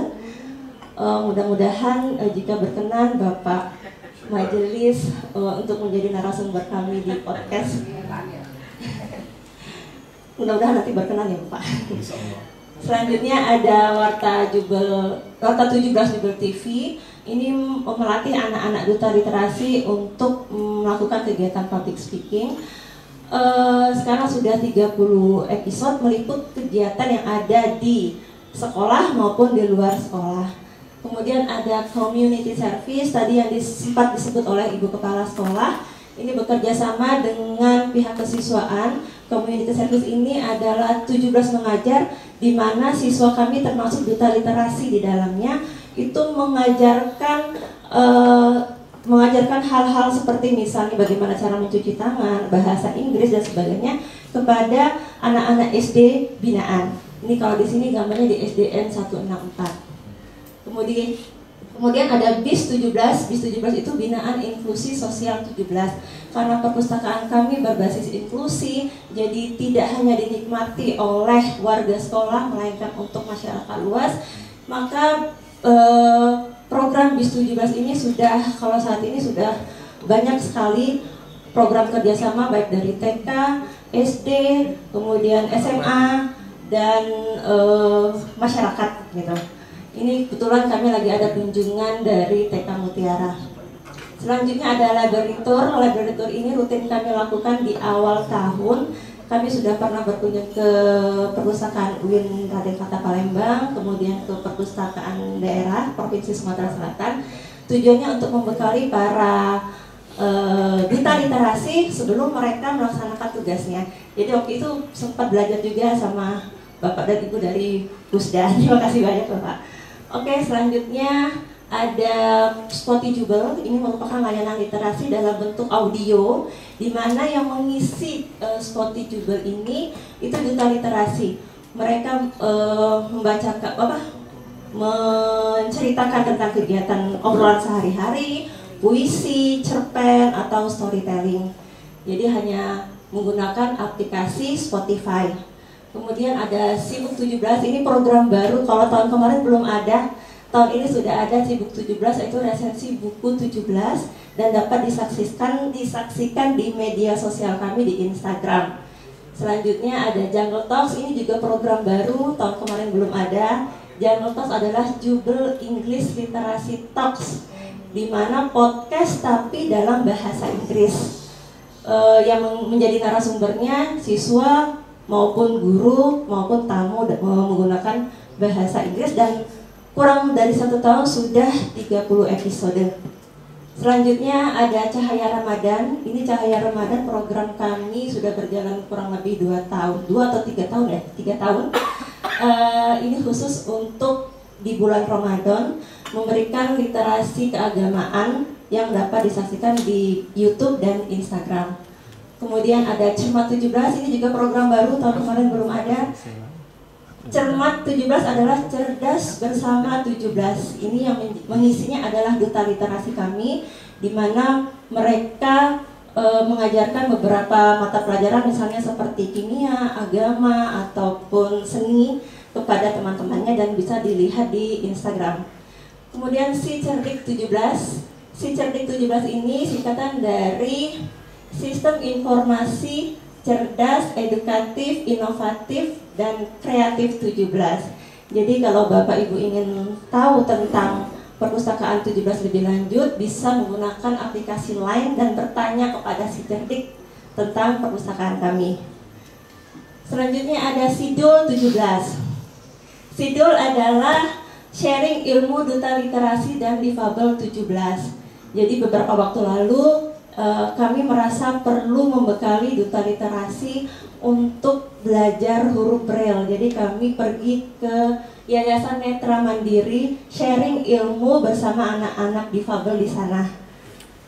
Mudah-mudahan jika berkenan Bapak Majelis untuk menjadi narasumber kami di podcast. Mudah-mudahan nanti berkenan ya Bapak. Selanjutnya ada Warta 17 Jubel TV. Ini melatih anak-anak duta literasi untuk melakukan kegiatan public speaking. Sekarang sudah 30 episode meliput kegiatan yang ada di sekolah maupun di luar sekolah. Kemudian ada community service tadi yang sempat disebut oleh Ibu Kepala Sekolah. Ini bekerja sama dengan pihak kesiswaan. Community service ini adalah 17 mengajar, di mana siswa kami termasuk duta literasi di dalamnya itu mengajarkan hal-hal seperti misalnya bagaimana cara mencuci tangan, bahasa Inggris dan sebagainya kepada anak-anak SD binaan. Ini kalau di sini gambarnya di SDN 164. Kemudian ada BIS 17. BIS 17 itu binaan inklusi sosial 17. Karena perpustakaan kami berbasis inklusi, jadi tidak hanya dinikmati oleh warga sekolah melainkan untuk masyarakat luas, maka program BIS 17 ini sudah, kalau saat ini sudah banyak sekali program kerjasama baik dari TK, SD, kemudian SMA, dan masyarakat gitu. Ini kebetulan kami lagi ada kunjungan dari TK Mutiara. Selanjutnya ada laborator. Laborator ini rutin kami lakukan di awal tahun. Kami sudah pernah berkunjung ke perpustakaan UIN Raden Fatah Palembang, kemudian ke perpustakaan daerah Provinsi Sumatera Selatan. Tujuannya untuk membekali para duta literasi sebelum mereka melaksanakan tugasnya. Jadi waktu itu sempat belajar juga sama Bapak dan Ibu dari Pusda. Terima kasih banyak Bapak. Oke, selanjutnya ada Spotty Jubel. Ini merupakan layanan literasi dalam bentuk audio, di mana yang mengisi Spotty Jubel ini itu duta literasi. Mereka menceritakan tentang kegiatan obrolan sehari-hari, puisi, cerpen, atau storytelling. Jadi hanya menggunakan aplikasi Spotify. Kemudian ada Sibuk 17, ini program baru, kalau tahun kemarin belum ada. Tahun ini sudah ada Sibuk 17, yaitu resensi buku 17 dan dapat disaksikan di media sosial kami di Instagram. Selanjutnya ada Jungle Talks, ini juga program baru, tahun kemarin belum ada. Jungle Talks adalah Jubel English Literacy Talks, di mana podcast tapi dalam bahasa Inggris. Yang menjadi narasumbernya siswa maupun guru maupun tamu menggunakan bahasa Inggris, dan kurang dari 1 tahun sudah 30 episode. Selanjutnya ada Cahaya Ramadan. Ini Cahaya Ramadan program kami sudah berjalan kurang lebih 2 atau 3 tahun ya, 3 tahun. Ini khusus untuk di bulan Ramadan memberikan literasi keagamaan yang dapat disaksikan di YouTube dan Instagram. Kemudian ada Cermat 17, ini juga program baru, tahun kemarin belum ada. Cermat 17 adalah Cerdas Bersama 17. Ini yang mengisinya adalah duta literasi kami, di mana mereka mengajarkan beberapa mata pelajaran misalnya seperti kimia, agama, ataupun seni kepada teman-temannya, dan bisa dilihat di Instagram. Kemudian Si Cerdik 17. Si Cerdik 17 ini singkatan dari Sistem Informasi Cerdas, Edukatif, Inovatif, dan Kreatif 17. Jadi kalau Bapak Ibu ingin tahu tentang perpustakaan 17 lebih lanjut, bisa menggunakan aplikasi lain dan bertanya kepada Si Cerdik tentang perpustakaan kami. Selanjutnya ada Sidul 17. Sidul adalah sharing ilmu duta literasi dan difabel 17. Jadi beberapa waktu lalu kami merasa perlu membekali duta literasi untuk belajar huruf Braille. Jadi kami pergi ke Yayasan Netra Mandiri, sharing ilmu bersama anak-anak difabel di sana.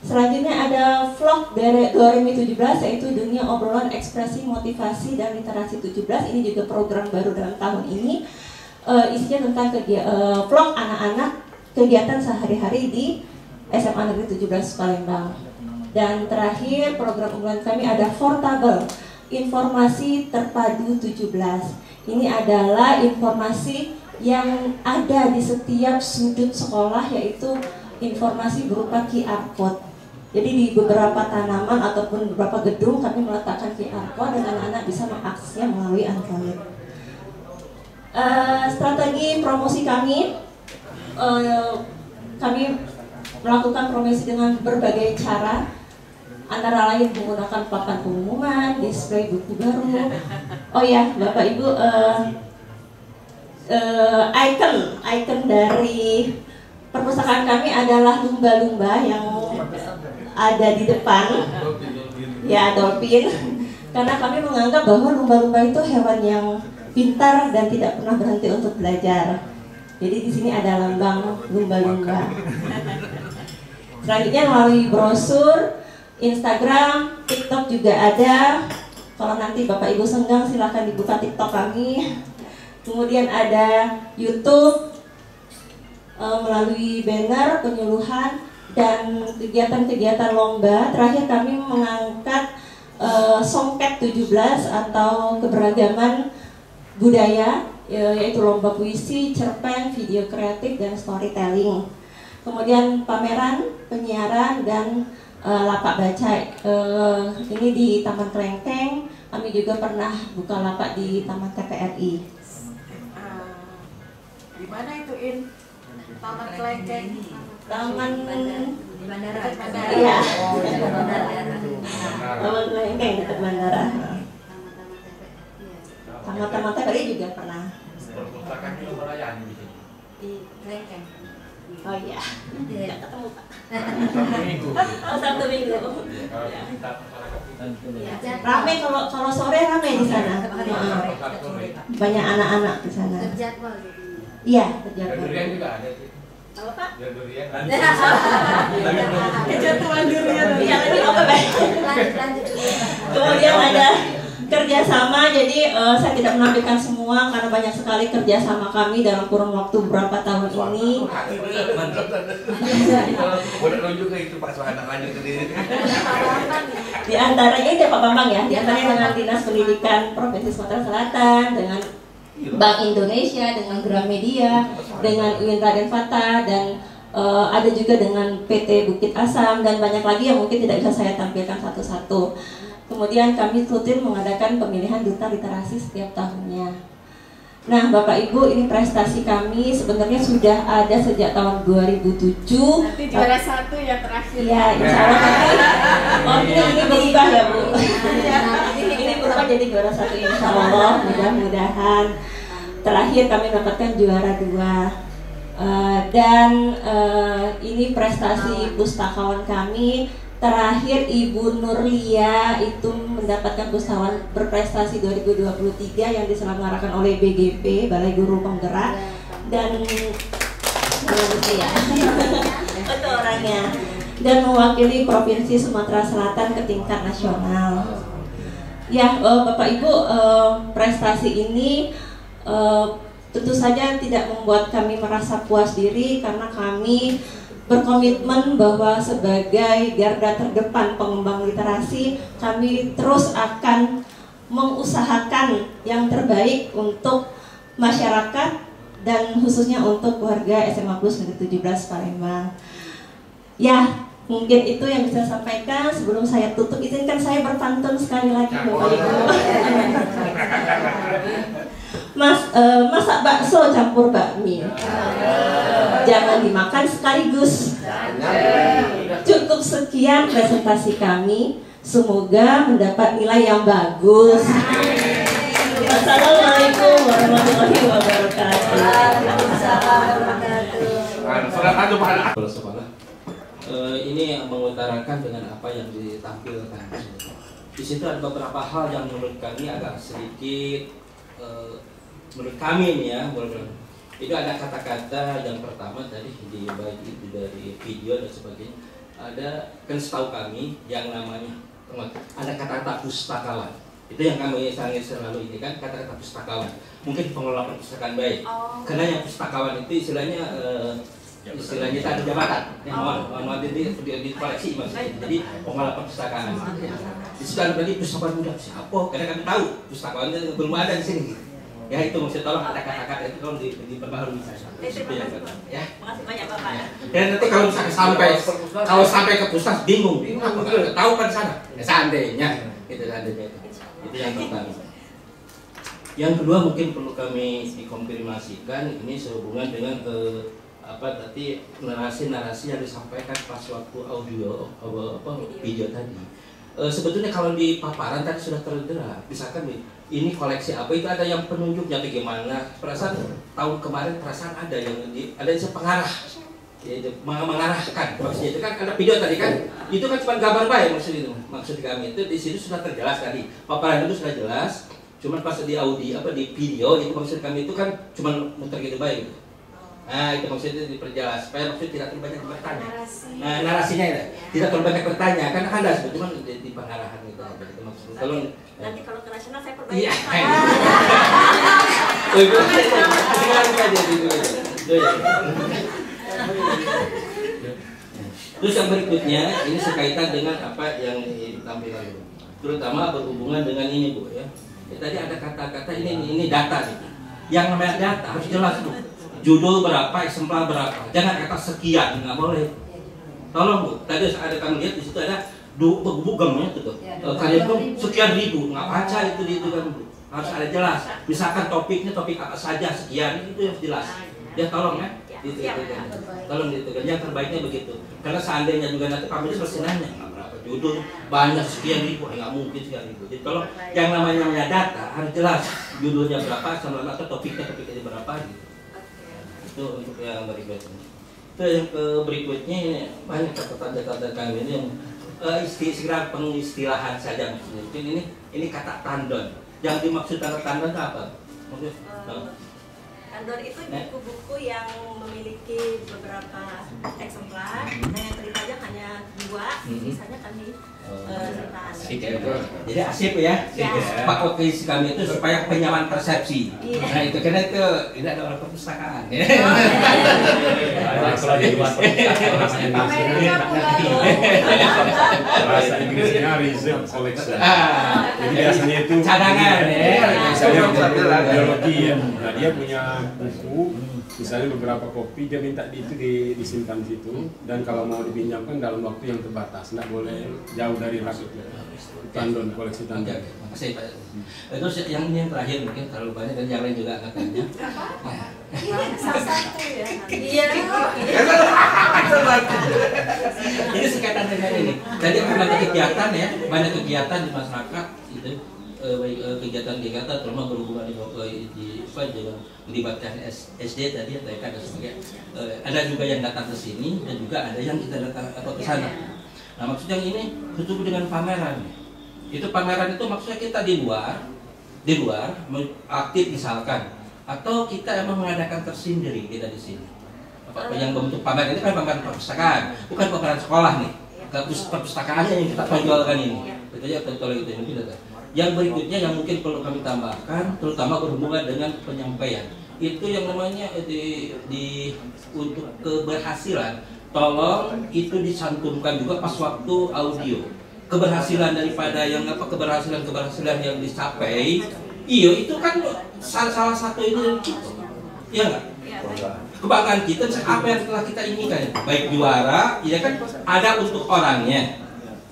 Selanjutnya ada vlog dari Doremi 17, yaitu Dunia Obrolan Ekspresi Motivasi dan Literasi 17. Ini juga program baru dalam tahun ini. Isinya tentang vlog anak-anak kegiatan sehari-hari di SMA Negeri 17 Palembang. Dan terakhir program unggulan kami ada Portable, Informasi Terpadu 17. Ini adalah informasi yang ada di setiap sudut sekolah, yaitu informasi berupa QR Code. Jadi di beberapa tanaman ataupun beberapa gedung kami meletakkan QR Code dan anak-anak bisa mengaksesnya melalui Android. Strategi promosi kami melakukan promosi dengan berbagai cara, antara lain menggunakan papan pengumuman, display buku baru. Oh ya, Bapak Ibu, icon dari perpustakaan kami adalah lumba-lumba yang ada di depan, ya, dolphin. Karena kami menganggap bahwa lumba-lumba itu hewan yang pintar dan tidak pernah berhenti untuk belajar. Jadi di sini ada lambang lumba-lumba. Selanjutnya melalui brosur, Instagram, TikTok juga ada. Kalau nanti Bapak Ibu senggang silahkan dibuka TikTok kami. Kemudian ada YouTube, melalui banner, penyuluhan, dan kegiatan-kegiatan lomba. Terakhir kami mengangkat Songket 17 atau keberagaman budaya, yaitu lomba puisi, cerpen, video kreatif, dan storytelling. Kemudian pameran, penyiaran, dan lapak baca. Ini di Taman Kelengkeng. Kami juga pernah buka lapak di Taman TPRI. Di mana itu, In? Taman Kelengkeng? Taman Bandara. Iya. Taman Kelengkeng dekat bandara. Taman TPRI juga pernah. Di Kelengkeng. Oh iya. Tidak ketemu Pak. Oh, Sabtu Minggu. Iya. Rame kalau sore rame di sana. Banyak anak-anak di sana. Terjadwal. Iya, terjadwal. Durian juga ada. Apa Pak? Durian. Kejatuhan durian. Iya, lagi apa Pak? Lanjut dulu. Kemudian ada kerjasama, jadi saya tidak menampilkan semua karena banyak sekali kerjasama kami dalam kurun waktu berapa tahun ini. Boleh nunjuk ke itu Pak Sohana, lanjut ke diri. Di antaranya itu Pak Bambang ya, di antaranya dengan Dinas Pendidikan Provinsi Sumatera Selatan, dengan Bank Indonesia, dengan Gramedia, dengan UIN Raden Fatah, dan ada juga dengan PT Bukit Asam, dan banyak lagi yang mungkin tidak bisa saya tampilkan satu-satu. Kemudian kami rutin mengadakan pemilihan duta literasi setiap tahunnya. Nah, Bapak Ibu, ini prestasi kami sebenarnya sudah ada sejak tahun 2007. Nanti juara satu yang terakhir. Iya, insya Allah nanti. Oh, ini berubah ya Bu. Ini berubah jadi juara satu insya Allah. Mudah-mudahan. Terakhir kami dapatkan juara 2. Dan ini prestasi pustakawan kami. Terakhir Ibu Nurlia itu mendapatkan pustakawan berprestasi 2023 yang diselenggarakan oleh BGP, Balai Guru Penggerak, dan itu orangnya, dan mewakili Provinsi Sumatera Selatan ke tingkat nasional. Ya, Bapak Ibu, prestasi ini tentu saja tidak membuat kami merasa puas diri karena kami berkomitmen bahwa sebagai garda terdepan pengembang literasi, kami terus akan mengusahakan yang terbaik untuk masyarakat dan khususnya untuk warga SMA Plus Negeri 17 Palembang. Ya, mungkin itu yang bisa saya sampaikan. Sebelum saya tutup, izinkan saya berpantun sekali lagi Bapak Ibu. Masak bakso campur bakmi, jangan dimakan sekaligus. Cukup sekian presentasi kami. Semoga mendapat nilai yang bagus. Wassalamualaikum warahmatullahi wabarakatuh. Ini mengutarakan dengan apa yang ditampilkan. Di situ ada beberapa hal yang menurut kami agak sedikit menurut kami nih ya, itu ada kata-kata yang pertama tadi di baik itu dari video dan sebagainya, ada kan setahu kami yang namanya ada kata-kata pustakawan, itu yang kami selalu ini kan kata-kata pustakawan, mungkin pengelola perpustakaan baik, karena yang pustakawan itu istilahnya itu ada jabatan, mohon di koleksi maksudnya, jadi pengelola perpustakaan. Di situ ada lagi pustakawan muda siapa? Karena kami tahu pustakawan belum ada di sini. Ya itu maksud tolong ada kata-kata itu tolong diperbaharui ya. Makasih banyak Bapak. Dan nanti kalau misalnya sampai ke pusat bingung apa nggak tahu kan sana. Ya seandainya itu yang pertama. Yang kedua mungkin perlu kami dikonfirmasikan ini sehubungan dengan tadi narasi-narasi yang disampaikan pas waktu audio video tadi. Sebetulnya kalau di paparan tadi sudah terdengar, misalkan ini koleksi apa itu ada yang penunjuknya bagaimana. Perasaan tahun kemarin perasaan ada yang pengarah, ya, mengarahkan. Maksudnya itu kan ada video tadi kan, itu kan cuma gambar baik maksud kami itu di situ sudah terjelas tadi. Paparan itu sudah jelas, cuman pas di audio di video itu maksud kami itu kan cuma muter gitu baik. Nah, itu maksudnya diperjelas supaya maksudnya tidak terlalu banyak bertanya. Nah, narasinya ya, tidak terlalu banyak bertanya karena Anda sebetulnya di pengarahan gitu. Itu maksudnya. Tolong. Nanti kalau ke nasional saya perbaiki. Iya. Oh, itu sekarang aja gitu. Terus yang berikutnya ini sekaitan dengan apa yang ditampilkan, terutama berhubungan dengan ini Bu ya. Tadi ada kata-kata ini data nih. Yang namanya data harus jelas Bu. Judul berapa, eksemplar berapa. Jangan kata sekian, nggak boleh. Tolong Bu. Tadi ada kami lihat di situ ada bugamnya tuh. Kalian tuh sekian ribu, nggak baca itu kan Bu. Harus ada jelas. Misalkan topiknya topik apa saja sekian itu yang jelas. Ya tolong ya. Itu kan. Tolong gitu kan. Yang terbaiknya begitu. Karena seandainya juga nanti kami selesai nanya berapa judul banyak sekian ribu, nggak mungkin sekian ribu. Jadi tolong yang namanya data harus jelas judulnya berapa, sama atau topiknya berapa gitu. Itu untuk yang berikutnya. Itu yang berikutnya ini banyak kata-kata kami ini yang istilah pengistilahan saja maksudnya. Ini kata tandon. Yang dimaksud kata tandon itu apa? Maksudnya? Tandon itu buku-buku yang memiliki beberapa eksemplar, dan yang ceritanya hanya 2, sisanya kami ceritakan. Jadi asip ya, Pak Okis kami itu supaya penyamaan persepsi. Nah itu karena itu ini ada orang perpustakaan. Kalau di luar perpustakaan bahasa Inggrisnya reserve collection. Jadi biasanya itu cadangan ya. Misalnya biologi ya, nah dia punya buku, misalnya beberapa kopi, dia minta itu disimpan di situ, dan kalau mau dipinjamkan dalam waktu yang terbatas, nggak boleh jauh dari rak itu. Tandon, koleksi tandon. Makasih Pak. Terus yang ini yang terakhir mungkin terlalu banyak dan yang lain juga katanya. Salah satu ya. Iya. Ini sekaitan dengan ini. Jadi banyak kegiatan ya, banyak kegiatan di masyarakat itu. Kegiatan-kegiatan terutama berhubungan dengan melibatkan SD tadi atau TK dan sebagainya. Ada juga yang datang ke sini dan juga ada yang kita datang atau ke sana. Nah maksudnya ini berhubung dengan pameran. Itu pameran itu maksudnya kita di luar aktif misalkan, atau kita emang mengadakan tersendiri kita di sini. Apa yang bentuk pameran ini kan pameran perpustakaan, bukan pameran sekolah nih. Perpustakaannya yang kita tonjolkan ini. Itu ya contoh itu yang tidak. Yang berikutnya yang mungkin perlu kami tambahkan, terutama berhubungan dengan penyampaian, itu yang namanya untuk keberhasilan, tolong itu dicantumkan juga pas waktu audio. Keberhasilan daripada yang keberhasilan yang dicapai, iya itu kan salah satu ini kita, iya nggak? Kebanggaan kita apa yang telah kita inginkan, baik juara, ya kan ada untuk orangnya.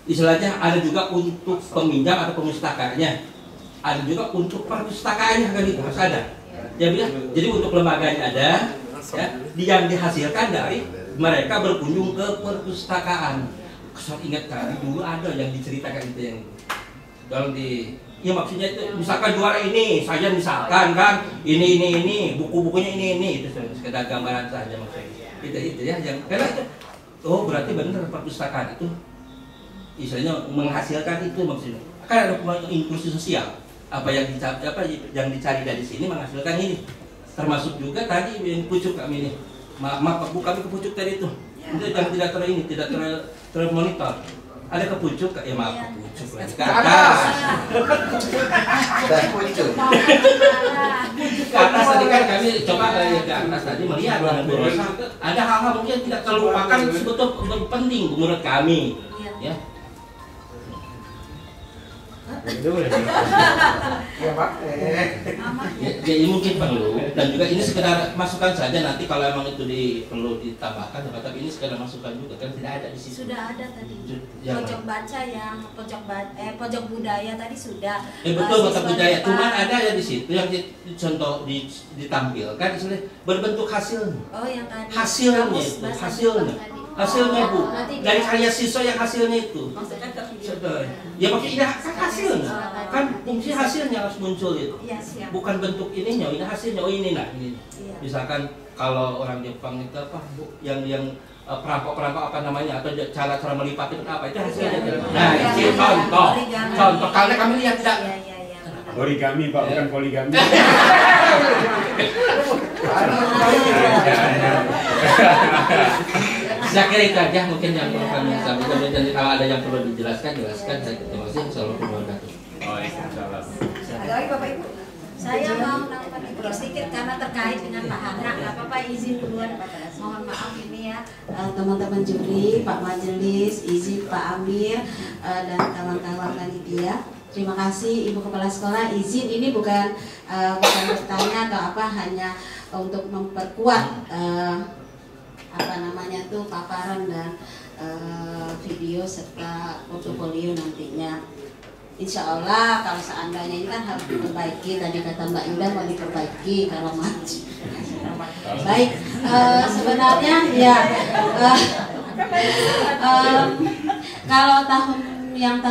Istilahnya ada juga untuk peminjam atau pemustakaannya, ada juga untuk perpustakaannya kan itu harus ada. Jadi untuk lembaganya ada, ya, yang dihasilkan dari mereka berkunjung ke perpustakaan. Saya ingat tadi dulu ada yang diceritakan itu yang dalam ya maksudnya itu misalkan juara ini, saya misalkan kan ini buku-bukunya ini itu sekedar gambaran saja maksudnya. Itu ya yang karena itu berarti benar perpustakaan itu istilahnya menghasilkan itu maksudnya. Kan ada inklusi sosial. Apa yang dicari dari sini menghasilkan ini. Termasuk juga tadi yang pucuk kami ini. Maaf Bu, kami ke pucuk tadi itu. Itu yang tidak termonitor. Ada ke pucuk, ya maaf ke pucuk lagi ke atas. Ke atas tadi kan kami coba ke atas tadi melihat Bu Rosa. Ada hal-hal mungkin tidak terlupakan sebetulnya penting menurut kami. Ya. Jadi mungkin perlu, dan juga ini sekedar masukan saja, nanti kalau emang itu perlu ditambahkan, tapi ini sekedar masukan juga kan tidak ada di situ. Sudah ada tadi. Pojok baca yang pojok budaya tadi sudah. Betul, pojok budaya. Cuman ada ya di situ yang contoh ditampilkan istilahnya berbentuk hasilnya. Oh yang tadi. Hasilnya Bu, dari karya siswa yang hasilnya itu. Maksudnya ya maksudnya kan hasilnya, kan fungsi hasilnya harus muncul itu. Bukan bentuk ininya, ini hasilnya. Oh ini ini. Misalkan kalau orang Jepang itu apa Bu, yang perampok apa namanya, atau cara melipat itu apa, itu hasilnya. Nah ini contoh karena kami lihat tidak. Origami Pak, bukan poligami. Saya kira itu aja mungkin yang perlu kami sampaikan. Dan kalau ada yang perlu dijelaskan, jelaskan. Saya terima kasih. Assalamualaikum warahmatullahi wabarakatuh. Oh, insyaallah. Ada lagi Bapak Ibu? Saya mau nambah sedikit karena terkait dengan Pak Hana. Nggak apa-apa, izin duluan. Mohon maaf ini ya teman-teman juri, Pak Majelis, izin Pak Amir dan kawan-kawan panitia. Terima kasih Ibu Kepala Sekolah. Izin ini bukan bertanya atau apa, hanya untuk memperkuat apa namanya tuh paparan dan video serta portofolio nantinya. Insya Allah kalau seandainya ini kan harus diperbaiki, tadi kata Mbak Indah mau diperbaiki kalau maju. Baik, sebenarnya ya kalau tahun yang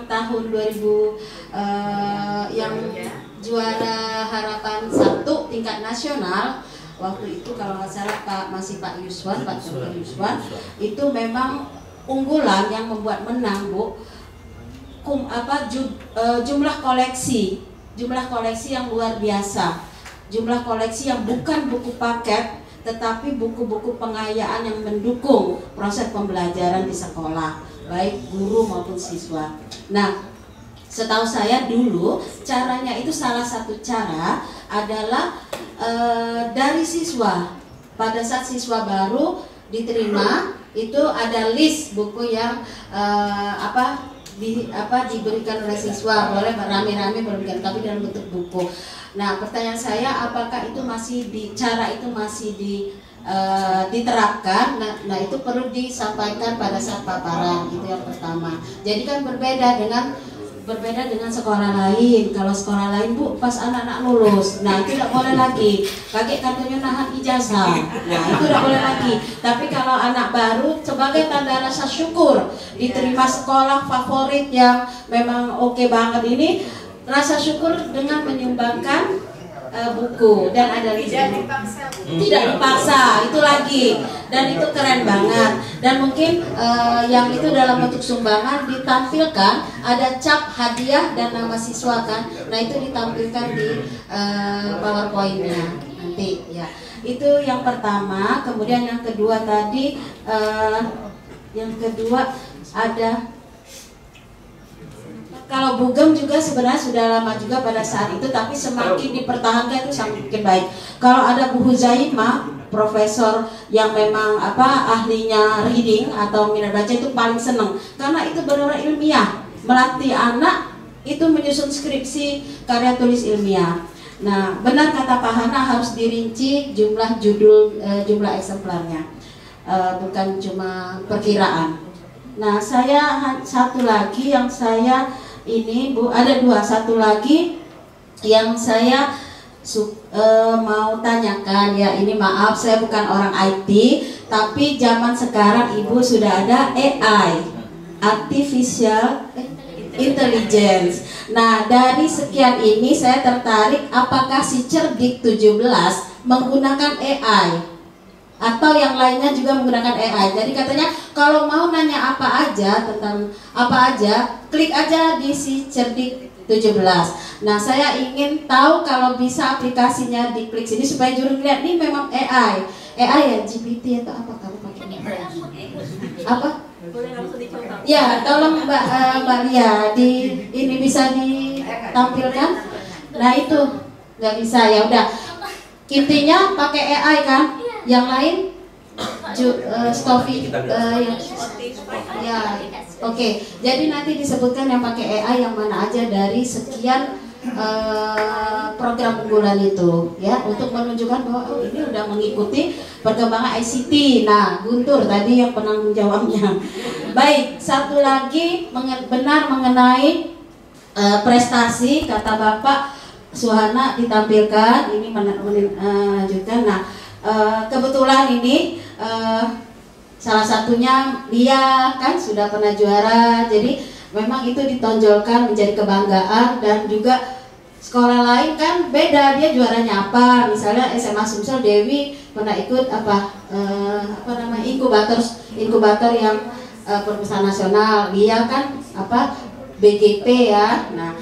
tahun 2000 yang juara harapan 1 tingkat nasional waktu itu kalau nggak salah masih Pak Yuswan, Pak Dr. Yuswan itu memang unggulan yang membuat menang Bu. Jumlah koleksi yang luar biasa, jumlah koleksi yang bukan buku paket tetapi buku-buku pengayaan yang mendukung proses pembelajaran di sekolah baik guru maupun siswa. Nah, setahu saya dulu caranya itu salah satu cara adalah dari siswa. Pada saat siswa baru diterima itu ada list buku yang diberikan oleh siswa, boleh rame-rame berberikan tapi dalam bentuk buku. Nah, pertanyaan saya apakah itu masih cara itu masih diterapkan? Nah, itu perlu disampaikan pada saat paparan, itu yang pertama. Jadi kan berbeda dengan sekolah lain. Kalau sekolah lain Bu, pas anak-anak lulus, nah itu tidak boleh lagi pakai kartunya nahan ijazah, nah itu tidak boleh lagi. Tapi kalau anak baru sebagai tanda rasa syukur diterima sekolah favorit yang memang oke banget ini, rasa syukur dengan menyumbangkan buku dan ada tidak dipaksa itu lagi, dan itu keren banget. Dan mungkin yang itu dalam bentuk sumbangan ditampilkan ada cap hadiah dan nama siswa kan, nah itu ditampilkan di PowerPoint-nya nanti ya. Itu yang pertama. Kemudian yang kedua tadi ada kalau Bugem juga sebenarnya sudah lama juga pada saat itu, tapi semakin dipertahankan itu semakin baik. Kalau ada Bu Huzaimah, profesor yang memang ahlinya reading atau minat baca, itu paling seneng karena itu benar-benar ilmiah, melatih anak itu menyusun skripsi karya tulis ilmiah. Nah, benar kata Pak Hana, harus dirinci jumlah judul, jumlah eksemplarnya, bukan cuma perkiraan. Nah, saya satu lagi yang saya ini Bu, ada satu lagi yang saya mau tanyakan ya. Ini maaf, saya bukan orang IT, tapi zaman sekarang Ibu sudah ada AI, Artificial Intelligence. Nah, dari sekian ini saya tertarik, apakah si Cerdik 17 menggunakan AI? Atau yang lainnya juga menggunakan AI. Jadi katanya kalau mau nanya apa aja tentang apa aja, klik aja di si Cerdik 17. Nah, saya ingin tahu kalau bisa aplikasinya diklik sini supaya juru lihat ini memang AI. AI ya, GPT atau apa kamu pakai? Apa? Boleh langsung dicontoh. Ya, tolong Mbak Lia ini bisa ditampilkan. Nah, itu nggak bisa, ya udah. Intinya pakai AI kan? Yang lain Stofi ya, oke. Jadi nanti disebutkan yang pakai AI yang mana aja dari sekian program unggulan itu ya, untuk menunjukkan bahwa ini udah mengikuti perkembangan ICT. Nah, Guntur tadi yang penanggung jawabnya. Baik, satu lagi benar mengenai prestasi, kata Bapak Suhana ditampilkan, ini melanjutkan. Nah, kebetulan ini salah satunya dia kan sudah pernah juara, jadi memang itu ditonjolkan menjadi kebanggaan. Dan juga sekolah lain kan beda, dia juaranya apa, misalnya SMA Sumsel Dewi pernah ikut inkubator yang perpustakaan nasional, dia kan BGP ya. Nah,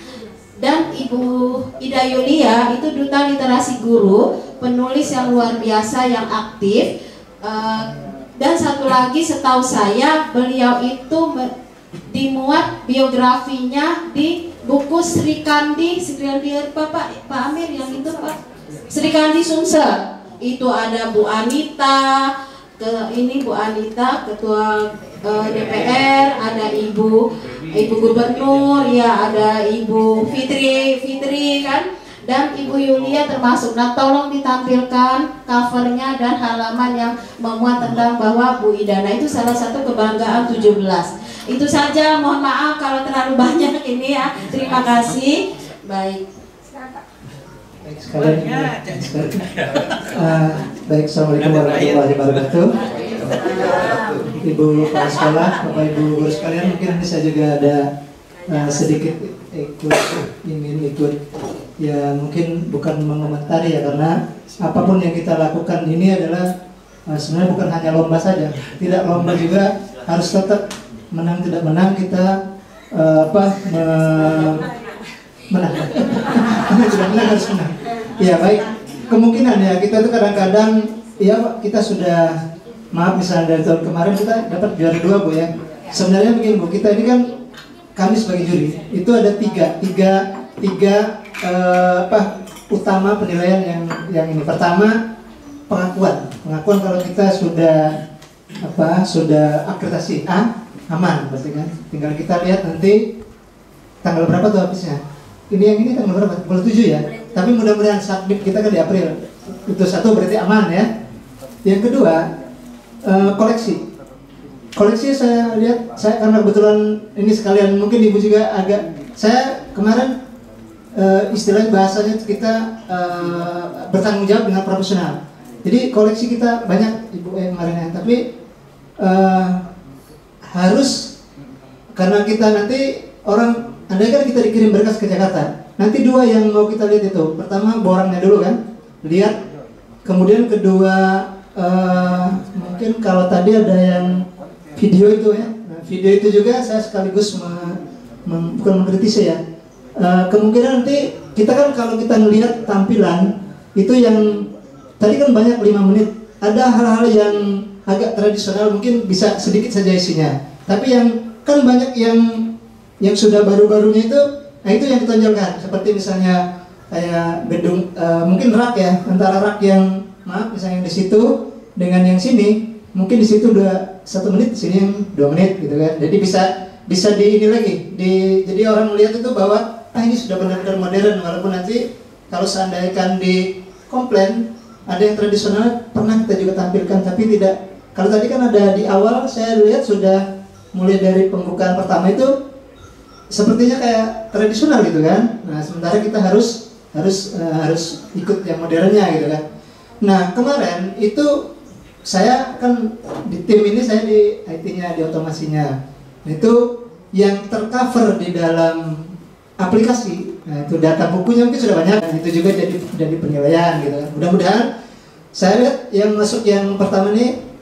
Dan Ibu Ida Yulia itu duta literasi guru, penulis yang luar biasa yang aktif. Dan satu lagi setahu saya beliau itu dimuat biografinya di buku Sri Kandi Pak Amir yang itu Pak Sri Kandi Sumsel. Itu ada Bu Anita, Bu Anita ketua DPR, ada Ibu Gubernur, ya ada Ibu Fitri kan, dan Ibu Yulia termasuk. Nah, tolong ditampilkan covernya dan halaman yang memuat tentang bahwa Bu Ida. Nah, itu salah satu kebanggaan 17. Itu saja, mohon maaf kalau terlalu banyak ini ya. Terima kasih. Baik. Baik, assalamualaikum warahmatullahi wabarakatuh. Ibu kepala sekolah, Bapak Ibu guru sekalian, mungkin saya juga ada sedikit ingin ikut ya, mungkin bukan mengomentari ya, karena apapun yang kita lakukan ini adalah sebenarnya bukan hanya lomba saja, tidak lomba juga, harus tetap menang tidak menang kita menang. Tidak menang harus menang. Ya baik, kemungkinan ya kita itu kadang-kadang ya kita sudah, maaf misalnya dari tahun kemarin kita dapat juara 2 Bu ya. Sebenarnya begini Bu, kita ini kan kami sebagai juri itu ada tiga utama penilaian yang ini. Pertama pengakuan kalau kita sudah akreditasi A, aman berarti kan. Tinggal kita lihat nanti tanggal berapa tuh habisnya. Ini yang ini tanggal berapa? 27 ya. Tapi mudah-mudahan submit kita kan di April. Itu satu berarti aman ya. Yang kedua koleksi saya lihat, saya karena kebetulan ini sekalian mungkin Ibu juga agak, saya kemarin istilahnya bahasanya kita bertanggung jawab dengan profesional. Jadi koleksi kita banyak Ibu kemarin ya, tapi harus, karena kita nanti orang, andai kan kita dikirim berkas ke Jakarta, nanti 2 yang mau kita lihat itu, pertama borangnya dulu kan, lihat, kemudian kedua mungkin kalau tadi ada yang video itu ya, nah, video itu juga saya sekaligus bukan mengkritisi ya, kemungkinan nanti kita kan kalau kita melihat tampilan itu yang tadi kan banyak 5 menit, ada hal-hal yang agak tradisional mungkin bisa sedikit saja isinya, tapi yang kan banyak yang sudah baru-barunya itu, nah itu yang ditonjolkan, seperti misalnya kayak gedung, mungkin rak ya, antara rak yang maaf misalnya di situ dengan yang sini, mungkin di situ udah 1 menit, di sini yang 2 menit gitu kan. Jadi bisa di ini lagi, jadi orang melihat itu bahwa ini sudah benar-benar modern, walaupun nanti kalau seandainya di komplain ada yang tradisional pernah kita juga tampilkan, tapi tidak. Kalau tadi kan ada di awal saya lihat sudah mulai dari pembukaan pertama itu sepertinya kayak tradisional gitu kan. Nah sementara kita harus ikut yang modernnya gitu kan. Nah kemarin itu saya kan di tim ini, saya di IT-nya, di otomasinya. Itu yang tercover di dalam aplikasi. Nah itu data bukunya mungkin sudah banyak. Nah, itu juga jadi penilaian gitu kan. Mudah-mudahan saya lihat yang masuk yang pertama ini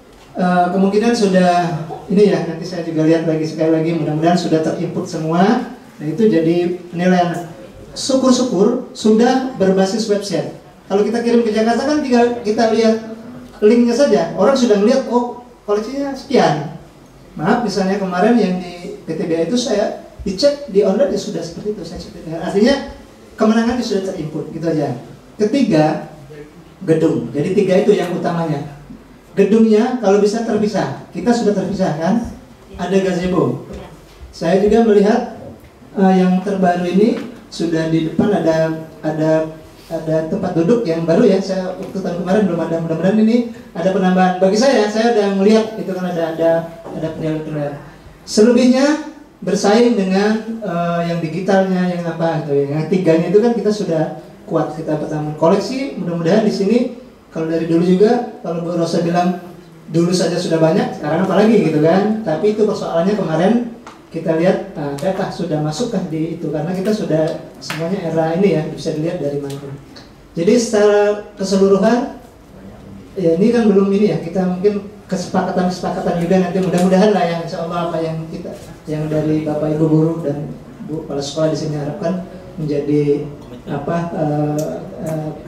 kemungkinan sudah ini ya, nanti saya juga lihat lagi sekali lagi, mudah-mudahan sudah terinput semua. Nah itu jadi penilaian. Syukur-syukur sudah berbasis website. Kalau kita kirim ke Jakarta kan tinggal kita lihat linknya saja, orang sudah melihat oh koleksinya sekian. Maaf misalnya kemarin yang di PTBA itu saya dicek di online ya sudah seperti itu, saya cek. Artinya kemenangannya sudah terinput gitu aja. Ketiga, gedung. Jadi 3 itu yang utamanya. Gedungnya kalau bisa terpisah, kita sudah terpisah kan, ada gazebo. Saya juga melihat yang terbaru ini sudah di depan ada tempat duduk yang baru ya. Saya waktu tahun kemarin belum ada, mudah-mudahan ini ada penambahan. Bagi saya udah melihat itu kan ada penilaian. Selebihnya bersaing dengan yang digitalnya, yang apa gitu ya. Yang 3-nya itu kan kita sudah kuat, kita pertama koleksi. Mudah-mudahan di sini kalau dari dulu juga, kalau Bu Rosa bilang dulu saja sudah banyak, sekarang apalagi gitu kan. Tapi itu persoalannya kemarin kita lihat data sudah masukkah di itu, karena kita sudah semuanya era ini ya, bisa dilihat dari mana. Jadi secara keseluruhan ya ini kan belum ini ya, kita mungkin kesepakatan juga nanti mudah-mudahan lah yang insya Allah apa yang kita, yang dari Bapak Ibu guru dan Bu kepala sekolah di sini harapkan menjadi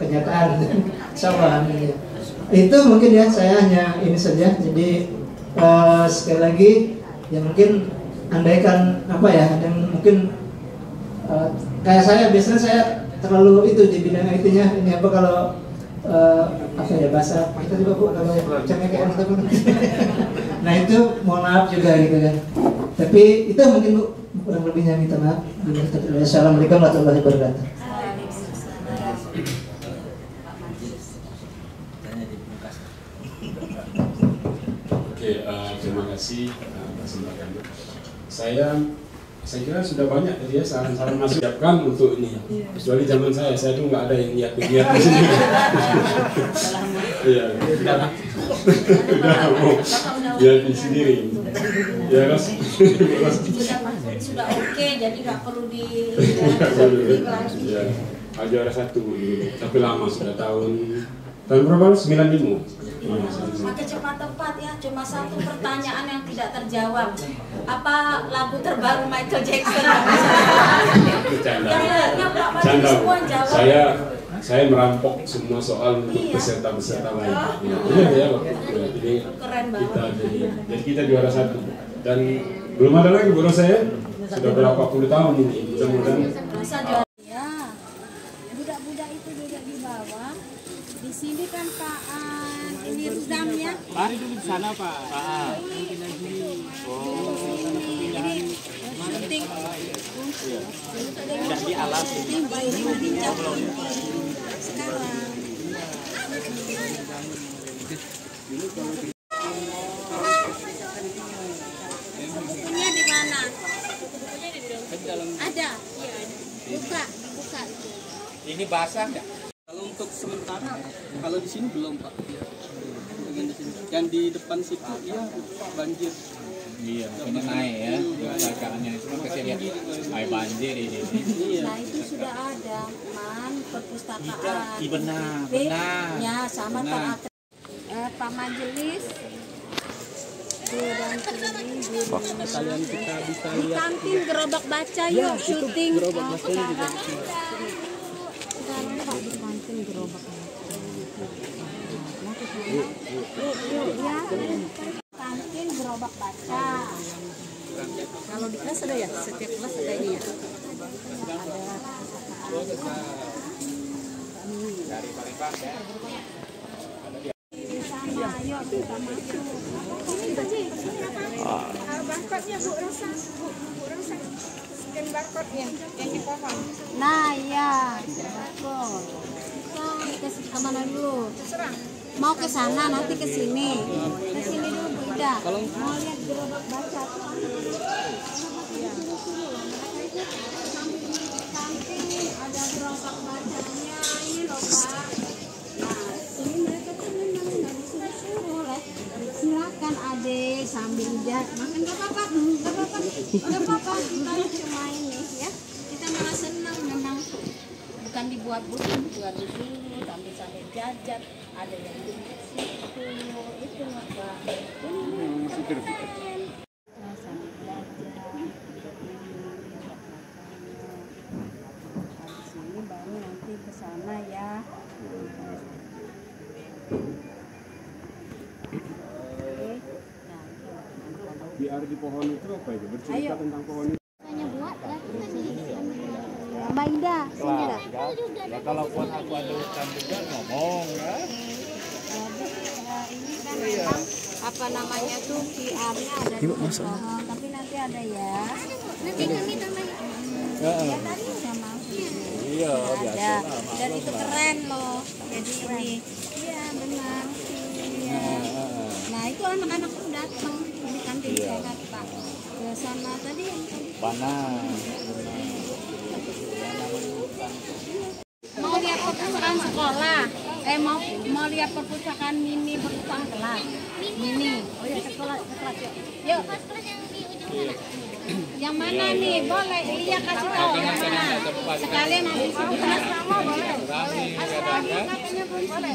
kenyataan. Sama itu mungkin ya, saya hanya ini saja. Jadi sekali lagi ya, mungkin andaikan ada mungkin kayak saya, biasanya saya terlalu itu di bidang IT-nya. Ini kalau bahasa kita juga Bu, kalau cengeng gitu. Nah itu mohon maaf juga gitu kan. Tapi itu mungkin Bu, kurang lebihnya minta maaf. Assalamualaikum warahmatullahi wabarakatuh. Oke, terima kasih kesempatannya. Saya kira sudah banyak tadi ya saran-saran masuk siapkan untuk ini. Kecuali zaman saya tuh nggak ada yang niat di sini. Iya, udah mau niatin sendiri. Ya Ros. Sudah oke, jadi nggak perlu di lagi. Ya, juara 1 dulu. Tapi lama sudah tahun berapa? 95. Pakai cepat tepat ya, cuma satu pertanyaan yang tidak terjawab. Apa lagu terbaru Michael Jackson? Canda. Saya merampok semua soal untuk peserta-peserta lain. Ya, ini kita jadi kita juara 1 dan belum ada lagi baru saya sudah berapa puluh tahun ini. Mudah-mudahan. Ya, budak-budak itu juga di bawah. Di sini kan Pak ini rudamnya. Mari dulu di sana Pak. Mungkin lagi. Ini syuting. Sudah di alas. Sekarang. Bukunya di mana? Ada. Buka. Ini basah nggak? Kalau untuk sementara, kalau di sini belum Pak. Bagian di sini. Yang di depan situ ya banjir. Iya, ini naik ya. Keadaannya itu kan kecil lihat air banjir ini. Nah itu sudah ada perpustakaan. Iya benar. Ya sama Pak Majelis. Kalian kita bisa di lihat. kantin gerobak baca yuk syuting. Gerobak bacanya juga. Sekarang Pak di kantin gerobak baca. Yuk ya. Kantin gerobak baca. Kalau di kelas ada ya, setiap kelas ada ini ya. Dari Palembang ya. Sama, ayo kita masuk. Ini tadi barcode-nya Bu Rosa. Bu Rosa. Scan barcode-nya yang di pohon. Nah, iya. Barcode. Kita ke mana dulu? Terserah. Mau ke sana nanti ke sini. Ke sini dulu Bu Ida. Mau lihat gerobak baca tuh. Samping ada gerobak bacanya ini loh Pak. Nah, ini mereka tuh memang nggak disuruh-suruh lah. Silakan adek sambil makan nggak apa-apa, nggak apa-apa. Kita cuma ini ya. Kita malah senang memang. Bukan dibuat buat dulu, sambil jajan. Ada yang di situ, itu Pak. Ini keren. Nah, sambil belajar. Di sini baru nanti ke sana ya. Biar di pohon itu apa itu? Bercerita tentang pohon itu. Hanya buat ya. Mbak Ida, sini dah. Ya kalau buat aku ada utang juga ngomong ya. Jadi ini kan memang apa namanya tuh PR-nya ada di pohon, tapi nanti ada ya. Nanti kami tambahin. Ya tadi udah masuk. Iya, ada. Dan itu keren loh. Jadi ini, iya benar. Iya. Nah itu anak-anak pun datang di kantin sehat Pak. Ke sana tadi yang panas. Mau lihat perpustakaan sekolah? Mau lihat perpustakaan mini, perpustakaan kelas? Mini. Oh ya sekolah yuk. Yuk. Yang mana nih? Boleh. Iya kasih tahu yang mana. Sekalian nanti kelas sama boleh. Asrama katanya pun boleh.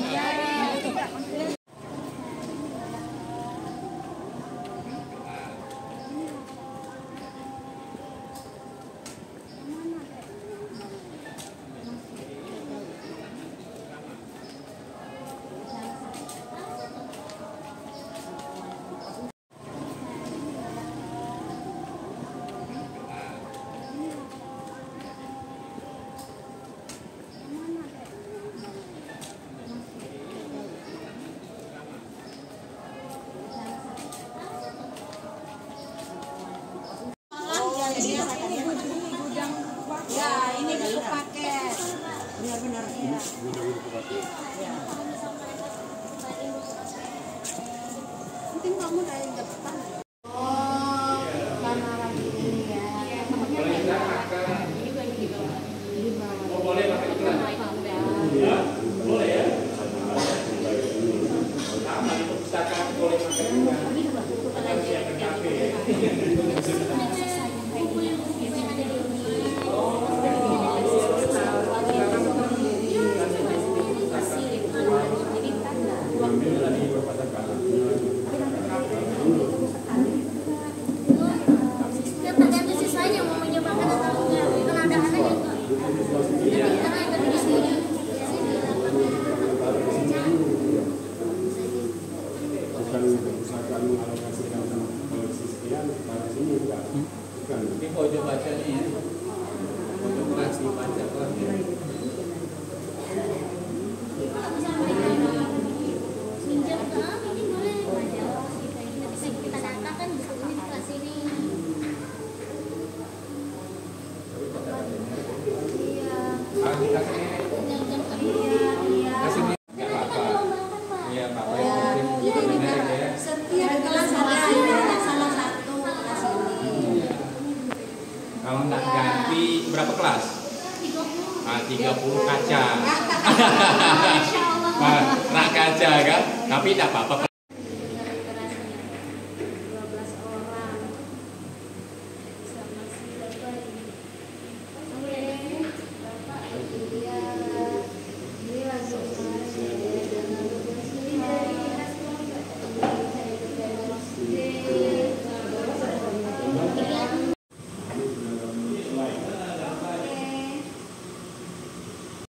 Kesini nggak apa-apa. Iya, apa-apa yang penting benar ya. Setiap kelas ada salah satu kelas ini. Kalau nggak ganti berapa kelas? 30 kaca. Rak kaca kan? Tapi tidak apa-apa